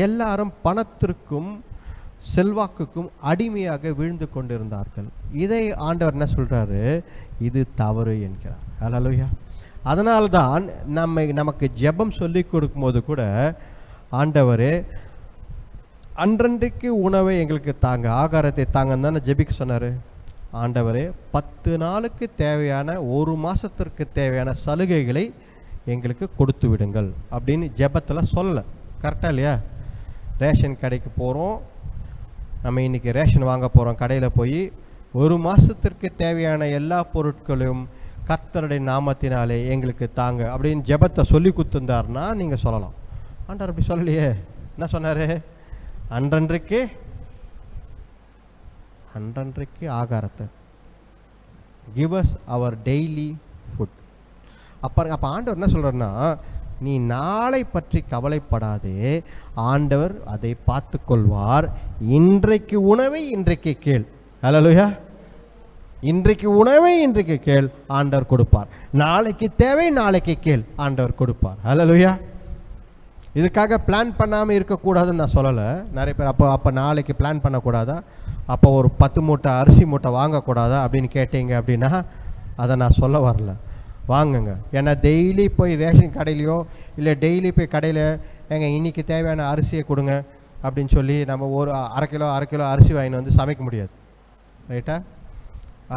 எல்லாரும் பணத்திற்கும் செல்வாக்குக்கும் அடிமையாக விழுந்து கொண்டிருந்தார்கள். இதை ஆண்டவர் என்ன சொல்கிறாரு? இது தவறு என்கிறார். ஹல்லேலூயா. அதனால்தான் நமக்கு ஜெபம் சொல்லி கொடுக்கும்போது கூட ஆண்டவரே அன்றன்றைக்கு உணவை எங்களுக்கு தாங்க, ஆகாரத்தை தாங்கன்னு தானே ஜெபிக்க சொன்னார். ஆண்டவரே 10 நாளுக்கு தேவையான, 1 மாதத்திற்கு தேவையான சலுகைகளை எங்களுக்கு கொடுத்து விடுங்கள் அப்படின்னு ஜெபத்தில் சொல்லலை, கரெக்டாக இல்லையா? ரேஷன் கடைக்கு போகிறோம், நம்ம இன்றைக்கி ரேஷன் வாங்க போகிறோம், கடையில் போய் 1 மாதத்திற்கு தேவையான எல்லா பொருட்களையும் கர்த்தருடைய நாமத்தினாலே எங்களுக்கு தாங்க அப்படின்னு ஜெபத்தை சொல்லி கொடுத்துருந்தாருன்னா நீங்கள் சொல்லலாம். ஆண்டவர் அப்படி சொல்லலையே. என்ன சொன்னார்? அன்றன்றைக்கு ஆகாரத்தை, கிவ் அஸ் அவர் டெய்லி ஃபுட். அப்போ ஆண்டவர் என்ன சொல்கிறாருன்னா, நீ நாளை பற்றி கவலைப்படாதே, ஆண்டவர் அதை பார்த்து கொள்வார். இன்றைக்கு உணவை இன்றைக்கு கேள். ஹல்லேலூயா. இன்றைக்கு உணவை இன்றைக்கு கேள், ஆண்டவர் கொடுப்பார். நாளைக்கு தேவை நாளைக்கு கேள், ஆண்டவர் கொடுப்பார். ஹல்லேலூயா. இதுக்காக பிளான் பண்ணாமல் இருக்கக்கூடாதுன்னு நான் சொல்லலை. நிறைய பேர் அப்போ நாளைக்கு பிளான் பண்ணக்கூடாதா, அப்போ ஒரு 10 மூட்டை அரிசி மூட்டை வாங்கக்கூடாதா அப்படின்னு கேட்டீங்க அப்படின்னா அதை நான் சொல்ல வரல. வாங்குங்க. ஏன்னா டெய்லி போய் ரேஷன் கடையிலையோ இல்லை டெய்லி போய் கடையில் ஏங்க இன்றைக்கி தேவையான அரிசியை கொடுங்க அப்படின்னு சொல்லி நம்ம ஒரு அரை கிலோ அரிசி வாங்கின்னு வந்து சமைக்க முடியாது. ரைட்டா?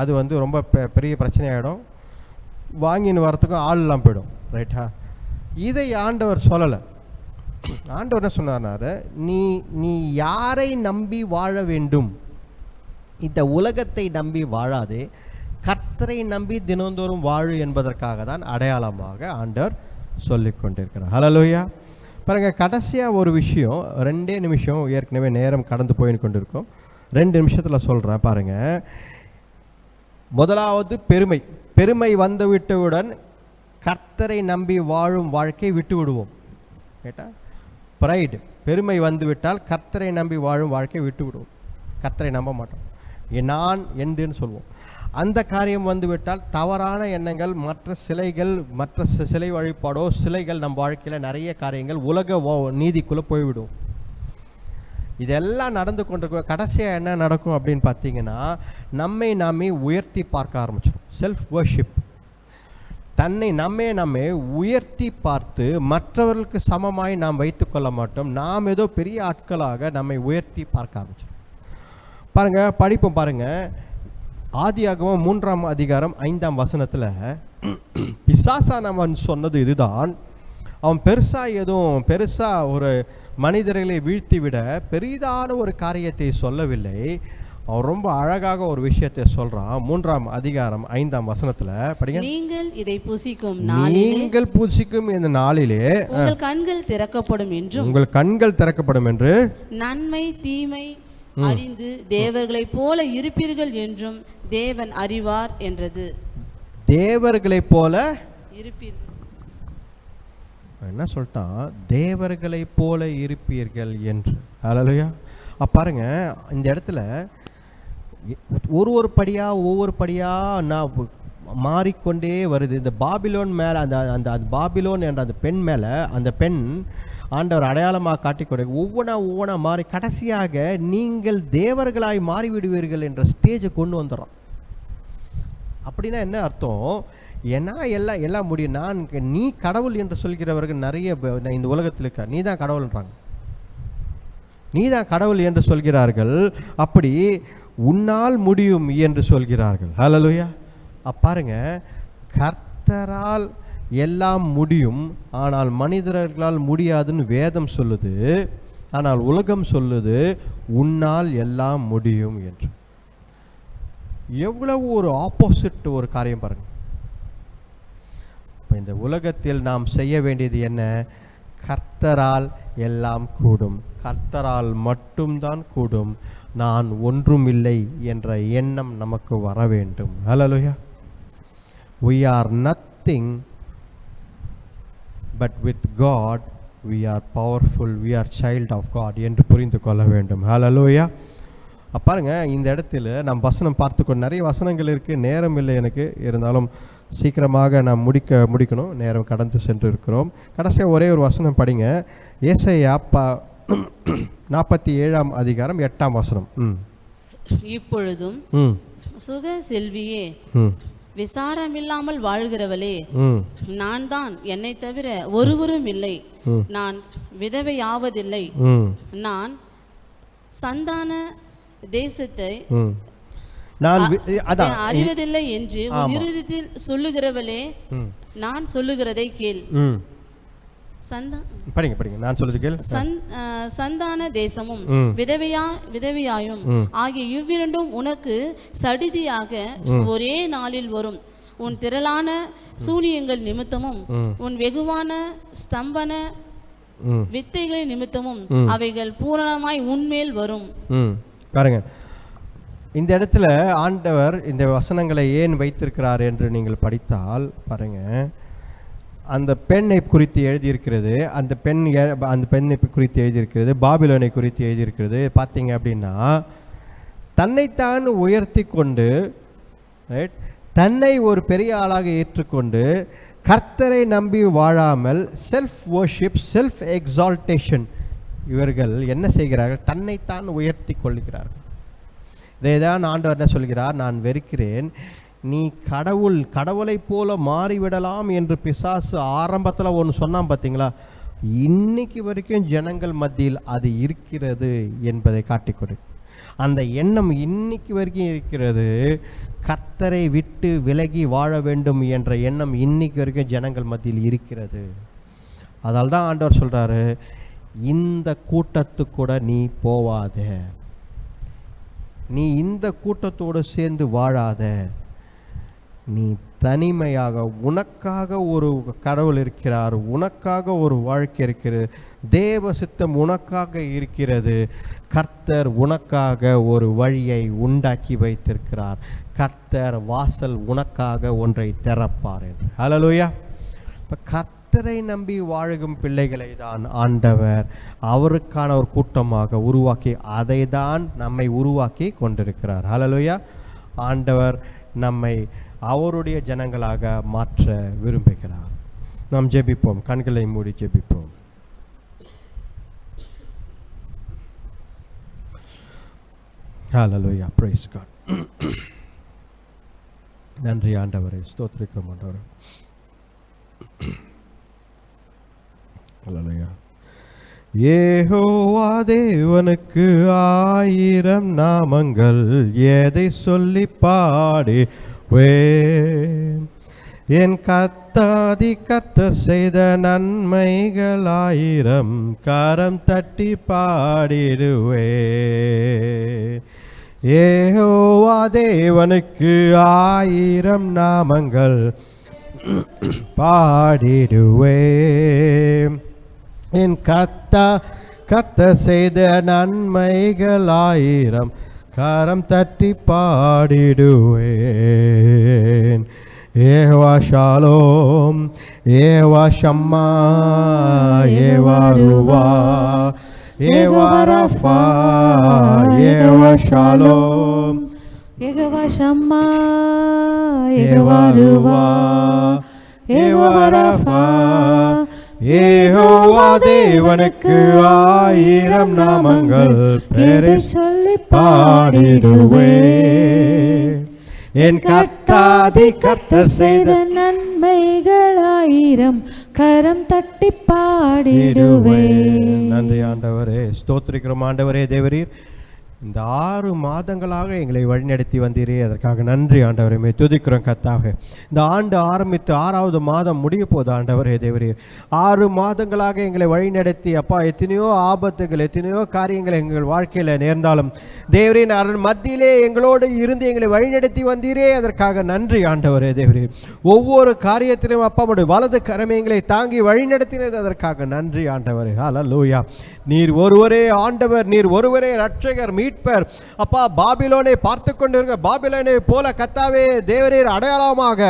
அது வந்து ரொம்ப பெரிய பிரச்சனையாகிடும். வாங்கின்னு வரத்துக்கும் ஆள் இல்லாமல் போயிடும். ரைட்டா? இதை ஆண்டவர் சொல்லலை. ஆண்டவர் என்ன சொன்னார், நீ யாரை நம்பி வாழ வேண்டும்? இந்த உலகத்தை நம்பி வாழாதே, கர்த்தரை நம்பி தினந்தோறும் வாழு என்பதற்காக தான் அடையாளமாக ஆண்டவர் சொல்லிக் கொண்டிருக்கிறார். ஹல்லேலூயா. பாருங்க, கடைசியாக ஒரு விஷயம், 2 நிமிஷம், ஏற்கனவே நேரம் கடந்து போயின்னு கொண்டிருக்கோம், 2 நிமிஷத்தில் சொல்கிறேன் பாருங்க. முதலாவது பெருமை வந்து விட்டவுடன் கர்த்தரை நம்பி வாழும் வாழ்க்கை விட்டு விடுவோம். கேட்டா, ப்ரைடு, பெருமை வந்துவிட்டால் கர்த்தரை நம்பி வாழும் வாழ்க்கை விட்டு விடுவோம். கர்த்தரை நம்ப மாட்டோம், நான் எந்துன்னு சொல்லுவோம். அந்த காரியம் வந்துவிட்டால் தவறான எண்ணங்கள், மற்ற சிலைகள், மற்ற சிலை வழிபாடோ சிலைகள் நம் வாழ்க்கையில் நிறைய காரியங்கள் உலக நீதிக்குள்ளே போய்விடும். இதெல்லாம் நடந்து கொண்டிருக்க கடைசியாக என்ன நடக்கும் அப்படின்னு பார்த்தீங்கன்னா, நாமே உயர்த்தி பார்க்க ஆரம்பிச்சிடும். Self worship. நம்மை உயர்த்தி பார்த்து மற்றவர்களுக்கு சமமாய் நாம் வைத்து கொள்ள மாட்டோம். நாம் ஏதோ பெரிய ஆட்களாக நம்மை உயர்த்தி பார்க்க ஆரம்பிச்சிடும். பாருங்க, படிப்போம் பாருங்க. ஆதியாகமம் 3ஆம் அதிகாரம் 5ஆம் வசனத்தில் பிசாசானவன் சொன்னது இதுதான். அவன் பெருசாக ஒரு மனிதர்களை வீழ்த்தி விட பெரிதான ஒரு காரியத்தை சொல்லவில்லை. அவன் ரொம்ப அழகாக ஒரு விஷயத்தை சொல்றான். 3ஆம் அதிகாரம் 5ஆம் வசனத்துல படிங்க. நீங்கள் இதை புசிக்கும் இந்த நாளிலே உங்கள் கண்கள் திறக்கப்படும் என்றும், உங்கள் கண்கள் திறக்கப்படும் என்று நன்மை தீமை அறிந்து தேவர்களைப் போல இருப்பீர்கள் என்றும் தேவன் அறிவார் என்றது. தேவர்களைப் போல இருப்பீர்கள் என்ன சொல்லிட்டான்? தேவர்களைப் போல இருப்பீர்கள் என்று. ஹல்லேலூயா. பாருங்க, இந்த இடத்துல ஒவ்வொரு படியாக நான் மாறிக்கொண்டே வருது. இந்த பாபிலோன் மேலே அந்த பாபிலோன் என்ற அந்த பெண் மேலே, அந்த பெண் ஆண்டவர் அடையாளமாக காட்டிக்கொண்டு ஒவ்வொன்றா மாறி கடைசியாக நீங்கள் தேவர்களாய் மாறிவிடுவீர்கள் என்ற ஸ்டேஜை கொண்டு வந்துடுறான். அப்படின்னா என்ன அர்த்தம்? ஏன்னா எல்லாம் முடியும். நீ கடவுள் என்று சொல்கிறவர்கள் நிறைய இந்த உலகத்தில் இருக்க. நீ தான் கடவுள்ன்றாங்க, நீ தான் கடவுள் என்று சொல்கிறார்கள். அப்படி உன்னால் முடியும் என்று சொல்கிறார்கள். ஹல்லேலூயா. பாருங்க, கர்த்தரால் எல்லாம் முடியும், ஆனால் மனிதர்களால் முடியாதுன்னு வேதம் சொல்லுது. ஆனால் உலகம் சொல்லுது உன்னால் எல்லாம் முடியும் என்று. எவ்வளவு ஒரு ஆப்போசிட் ஒரு காரியம் பாருங்க. இந்த உலகத்தில் நாம் செய்ய வேண்டியது என்ன? கர்த்தரால் எல்லாம் கூடும், கர்த்தரால் மட்டும்தான் கூடும், நான் ஒன்றுமில்லை என்ற எண்ணம் நமக்கு வர வேண்டும். ஹல்லேலூயா. We are nothing, but with God we are powerful, we are child of God என்று புரிந்து கொள்ள வேண்டும். ஹல்லேலூயா. பாருங்க, இந்த இடத்துல நாம் வசனம் பார்த்துக்கொண்டு நிறைய வசனங்கள் இருக்குது, நேரம் இல்லை எனக்கு, இருந்தாலும் சீக்கிரமாக நாம் முடிக்கணும், நேரம் கடந்து சென்று இருக்கிறோம். கடைசியாக ஒரே ஒரு வசனம் படிங்க. ஏசாயா 47ஆம் அதிகாரம் 8ஆம் வசனம். இப்பொழுதும் சுக செல்வியே, விசாரமில்லாமல் வாழ்கிறவளே, நான் தான், என்னை தவிர ஒருவரும் இல்லை, நான் விதவையாவதில்லை, நான் சந்தான தேசத்தை நான் அறிவதில்லை என்று உன் இருதயத்தில் சொல்லுகிறவளே, நான் சொல்லுகிறதை கேள். படிங்க நான் சொல்லுது கேள். சந்தான தேசமும் விதவையாயும் ஆகிய இவ்விரண்டும் உனக்கு சடிதியாக ஒரே நாளில் வரும். உன் திரளான சூனியங்கள் நிமித்தமும் உன் வெகுவான ஸ்தம்பன வித்தைகளின் நிமித்தமும் அவைகள் பூரணமாய் உன்மேல் வரும். பாருங்க, இந்த இடத்துல ஆண்டவர் இந்த வசனங்களை ஏன் வைத்திருக்கிறார் என்று நீங்கள் படித்தால் பாருங்க, அந்த பெண்ணை குறித்து எழுதியிருக்கிறது, அந்த பெண்ணை குறித்து எழுதியிருக்கிறது, பாபிலோனை குறித்து எழுதியிருக்கிறது. பார்த்தீங்க அப்படின்னா, தன்னைத்தான் உயர்த்தி கொண்டு, ரைட், தன்னை ஒரு பெரிய ஆளாக ஏற்றுக்கொண்டு கர்த்தரை நம்பி வாழாமல் செல்ஃப் வர்ஷிப், செல்ஃப் எக்ஸால்டேஷன், இவர்கள் என்ன செய்கிறார்கள்? தன்னைத்தான் உயர்த்தி கொள்கிறார்கள். இதை தான் ஆண்டவர் என்ன சொல்கிறார்? நான் வெறுக்கிறேன், நீ கடவுளை போல மாறிவிடலாம் என்று பிசாசு ஆரம்பத்தில் ஒன்று சொன்னான் பார்த்தீங்களா, இன்னைக்கு வரைக்கும் ஜனங்கள் மத்தியில் அது இருக்கிறது என்பதை காட்டிக்கொடு. அந்த எண்ணம் இன்னைக்கு வரைக்கும் இருக்கிறது. கர்த்தரை விட்டு விலகி வாழ வேண்டும் என்ற எண்ணம் இன்னைக்கு வரைக்கும் ஜனங்கள் மத்தியில் இருக்கிறது. அதால் தான் ஆண்டவர் சொல்கிறாரு, இந்த கூட்டத்துக்கு கூட நீ போவாத, நீ இந்த கூட்டத்தோடு சேர்ந்து வாழாத, நீ தனிமையாக, உனக்காக ஒரு கடவுள் இருக்கிறார், உனக்காக ஒரு வாழ்க்கை இருக்கிறது, தேவ சித்தம் உனக்காக இருக்கிறது, கர்த்தர் உனக்காக ஒரு வழியை உண்டாக்கி வைத்திருக்கிறார், கர்த்தர் வாசல் உனக்காக ஒன்றை திறப்பார் என்று. ஹல்லேலூயா. இப்போ கர்த்தரை நம்பி வாழும் பிள்ளைகளை தான் ஆண்டவர் அவருக்கான ஒரு கூட்டமாக உருவாக்கி அதை தான் நம்மை உருவாக்கி கொண்டிருக்கிறார். ஹல்லேலூயா. ஆண்டவர் நம்மை அவருடைய ஜனங்களாக மாற்ற விரும்புகிறார். நாம் ஜெபிப்போம், கண்களை மூடி ஜெபிப்போம். ஹல்லேலூயா, பிரைஸ் காட். நன்றி ஆண்டவரே, ஸ்தோத்திரிக்கிறோம் ஆண்டவரே. ஹல்லேலூயா. யெகோவா தேவனுக்கு 1000 நாமங்கள், எதை சொல்லி பாடி என் கர்த்தாதி கர்த்தர் செய்த நன்மைகள் 1000 கரம் தட்டி பாடிடுவே. யெகோவா தேவனுக்கு 1000 நாமங்கள் பாடிடுவே. என் கர்த்தர் செய்த நன்மைகள் 1000 கரம் தட்டி பாடிடுவேன். யெகோவா ஷாலோம், யெகோவா ஷம்மா, யெகோவா ருவா, யெகோவா ரஃபா, யெகோவா ஷாலோம், யெகோவா ஷம்மா, யெகோவா ருவா, யெகோவா ரஃபா. யெகோவா தேவனுக்கு 1000 நாமங்கள், பேரை சொல்லி பாடிடுவே. என் கர்த்தாதி கர்த்தர் செய்த நன்மைகள் 1000 கரம் தட்டி பாடிடுவே. நன்றி ஆண்டவரே, ஸ்தோத்திரிக்கிறோம் ஆண்டவரே. தேவரீர் இந்த 6 மாதங்களாக எங்களை வழிநடத்தி வந்தீரே, அதற்காக நன்றி ஆண்டவரே. துதிக்கிறோம் கர்த்தாவே. இந்த ஆண்டு ஆரம்பித்து 6வது மாதம் முடிய போது ஆண்டவரே. தேவரீர் 6 மாதங்களாக எங்களை வழிநடத்தி அப்பா, எத்தனையோ ஆபத்துகள், எத்தனையோ காரியங்கள் எங்கள் வாழ்க்கையில் நேர்ந்தாலும் தேவரின் மத்தியிலே எங்களோடு இருந்து எங்களை வழிநடத்தி வந்தீரே, அதற்காக நன்றி ஆண்டவரே. தேவரீர் ஒவ்வொரு காரியத்திலும் அப்பா உடைய வலது கரமே எங்களை தாங்கி வழிநடத்தினது, அதற்காக நன்றி ஆண்டவரே. ஹல்லேலூயா. நீர் ஒருவரே ஆண்டவர், நீர் ஒருவரே இரட்சகர், மீட்பர். அப்பா, பாபிலோனை பார்த்து கொண்டிருக்க பாபிலோனை போல கர்த்தாவே தேவரீர் அடையாளமாக,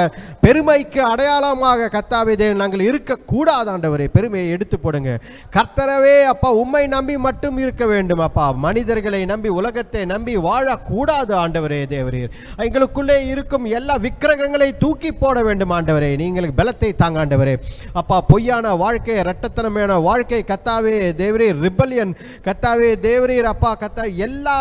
பெருமைக்கு அடையாளமாக கர்த்தாவே தேவன் நாங்கள் இருக்கக்கூடாது ஆண்டவரே. பெருமையை எடுத்து போடுங்க கர்த்தரவே. அப்பா, உம்மை நம்பி மட்டும் இருக்க வேண்டும் அப்பா. மனிதர்களை நம்பி, உலகத்தை நம்பி வாழக்கூடாது ஆண்டவரே. தேவரீர் எங்களுக்குள்ளே இருக்கும் எல்லா விக்கிரகங்களை தூக்கி போட வேண்டும் ஆண்டவரே. நீங்களுக்கு பலத்தை தாங்க ஆண்டவரே. அப்பா, பொய்யான வாழ்க்கை, இரட்டத்தனமான வாழ்க்கை கர்த்தாவே தேவரீர், ரிபல்லியன் கர்த்தாவே தேவரீர் அப்பா, எல்லா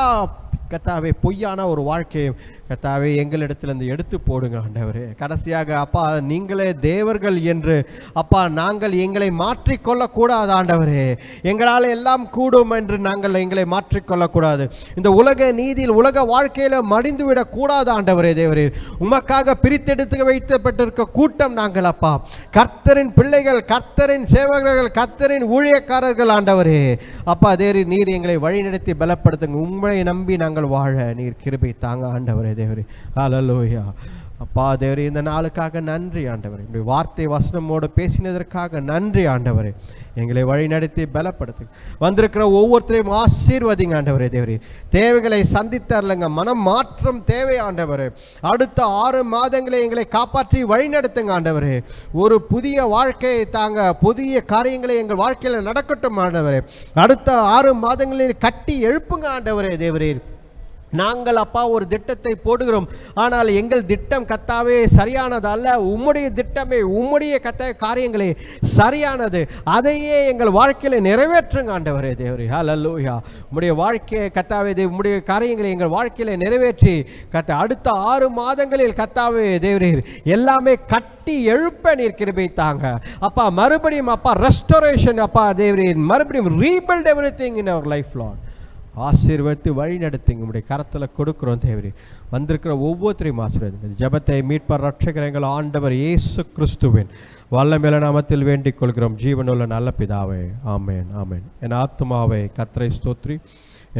கர்த்தாவே பொய்யான ஒரு வாழ்க்கையை கர்த்தாவே எங்களிடத்திலிருந்து எடுத்து போடுங்க ஆண்டவரே. கடைசியாக அப்பா, நீங்களே தேவர்கள் என்று அப்பா நாங்கள் எங்களை மாற்றிக்கொள்ளக்கூடாது ஆண்டவரே. எங்களால் எல்லாம் கூடும் என்று நாங்கள் எங்களை மாற்றிக்கொள்ளக்கூடாது. இந்த உலக நீதியில், உலக வாழ்க்கையில் மடிந்து விடக்கூடாது ஆண்டவரே. தேவரே உமக்காக பிரித்தெடுத்து வைக்கப்பட்டிருக்க கூட்டம் நாங்கள் அப்பா, கர்த்தரின் பிள்ளைகள், கர்த்தரின் சேவகர்கள், கர்த்தரின் ஊழியக்காரர்கள் ஆண்டவரே. அப்பா தேவரே, நீர் எங்களை வழிநடத்தி பலப்படுத்துங்க. உண்மையை நம்பி நாங்கள் வாழ நீர் கிருபை தாங்க ஆண்டவரே. தேவரே ஹல்லேலூயா. அப்பா தேவரே, இந்த நாளுக்காக நன்றி ஆண்டவரே. இப்படி வார்த்தை வசனமோடு பேசினதற்காக நன்றி ஆண்டவரே. எங்களை வழிநடத்தி பலப்படுத்து. வந்திருக்கிற ஒவ்வொருத்தரையும் ஆசீர்வதிங்க ஆண்டவரே. தேவரே தேவைகளை சந்தித்தரலங்க, மனம் மாற்றம் தேவை ஆண்டவரே. அடுத்த 6 மாதங்களை எங்களை காப்பாற்றி வழிநடத்துங்க ஆண்டவரே. ஒரு புதிய வாழ்க்கையை தாங்க, புதிய காரியங்களை எங்கள் வாழ்க்கையில் நடக்கட்டும் ஆண்டவரே. அடுத்த 6 மாதங்களில் கட்டி எழுப்புங்க ஆண்டவரே. தேவரே நாங்கள் அப்பா ஒரு திட்டத்தை போடுகிறோம், ஆனால் எங்கள் திட்டம் கத்தாவே சரியானது அல்ல. உம்முடைய திட்டமே, உம்முடைய காரியங்களே சரியானது. அதையே எங்கள் வாழ்க்கையில நிறைவேற்றுங்க ஆண்டவரே தேவரே. ஹல்லேலூயா. உம்முடைய வாழ்க்கையை கத்தாவே உம்முடைய காரியங்களை எங்கள் வாழ்க்கையில நிறைவேற்றி அடுத்த 6 மாதங்களில் கத்தாவே தேவரீர் எல்லாமே கட்டி எழுப்ப நீர் கிருபை தாங்க அப்பா. மறுபடியும் அப்பா ரெஸ்டோரேஷன் அப்பா தேவரீர், மறுபடியும் rebuild everything in our life Lord. ஆசீர்வதித்து வழி நடத்துங்க. உங்களுடைய கரத்தில் கொடுக்குறோம் தேவரே. வந்திருக்கிற ஒவ்வொருத்தரையும் ஆசீர்வதிங்க. ஜெபத்தை மீட்பர் ரட்சகர் எங்கள் ஆண்டவர் இயேசு கிறிஸ்துவின் வல்லமையுள்ள நாமத்தில் வேண்டிக் கொள்கிறோம் ஜீவனுள்ள நல்ல பிதாவே. ஆமென் ஆமென். என் ஆத்துமாவே கர்த்தரை ஸ்தோத்ரி,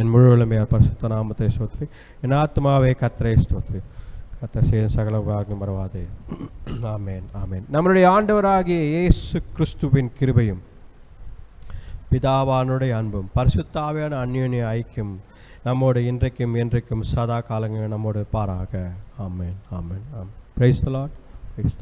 என் முழு வல்லமையார் பரிசுத்த நாமத்தை ஸ்தோத்ரி. என் ஆத்துமாவே கர்த்தரை ஸ்தோத்ரி, கர்த்தர் செய்யும் சகல உபகாரங்களும் மறவாதே. ஆமென் ஆமென். நம்மளுடைய ஆண்டவராகிய இயேசு கிறிஸ்துவின் கிருபையும் பிதாவானுடைய அன்பும் பரிசுத்த ஆவியான அந்யோன்ய ஐக்கியம் நம்மோடு இன்றைக்கும் என்றைக்கும் சதா காலங்கள் நம்மோடு பாராக. ஆமென் ஆமென் ஆமென். Praise the lord. பிரைஸ்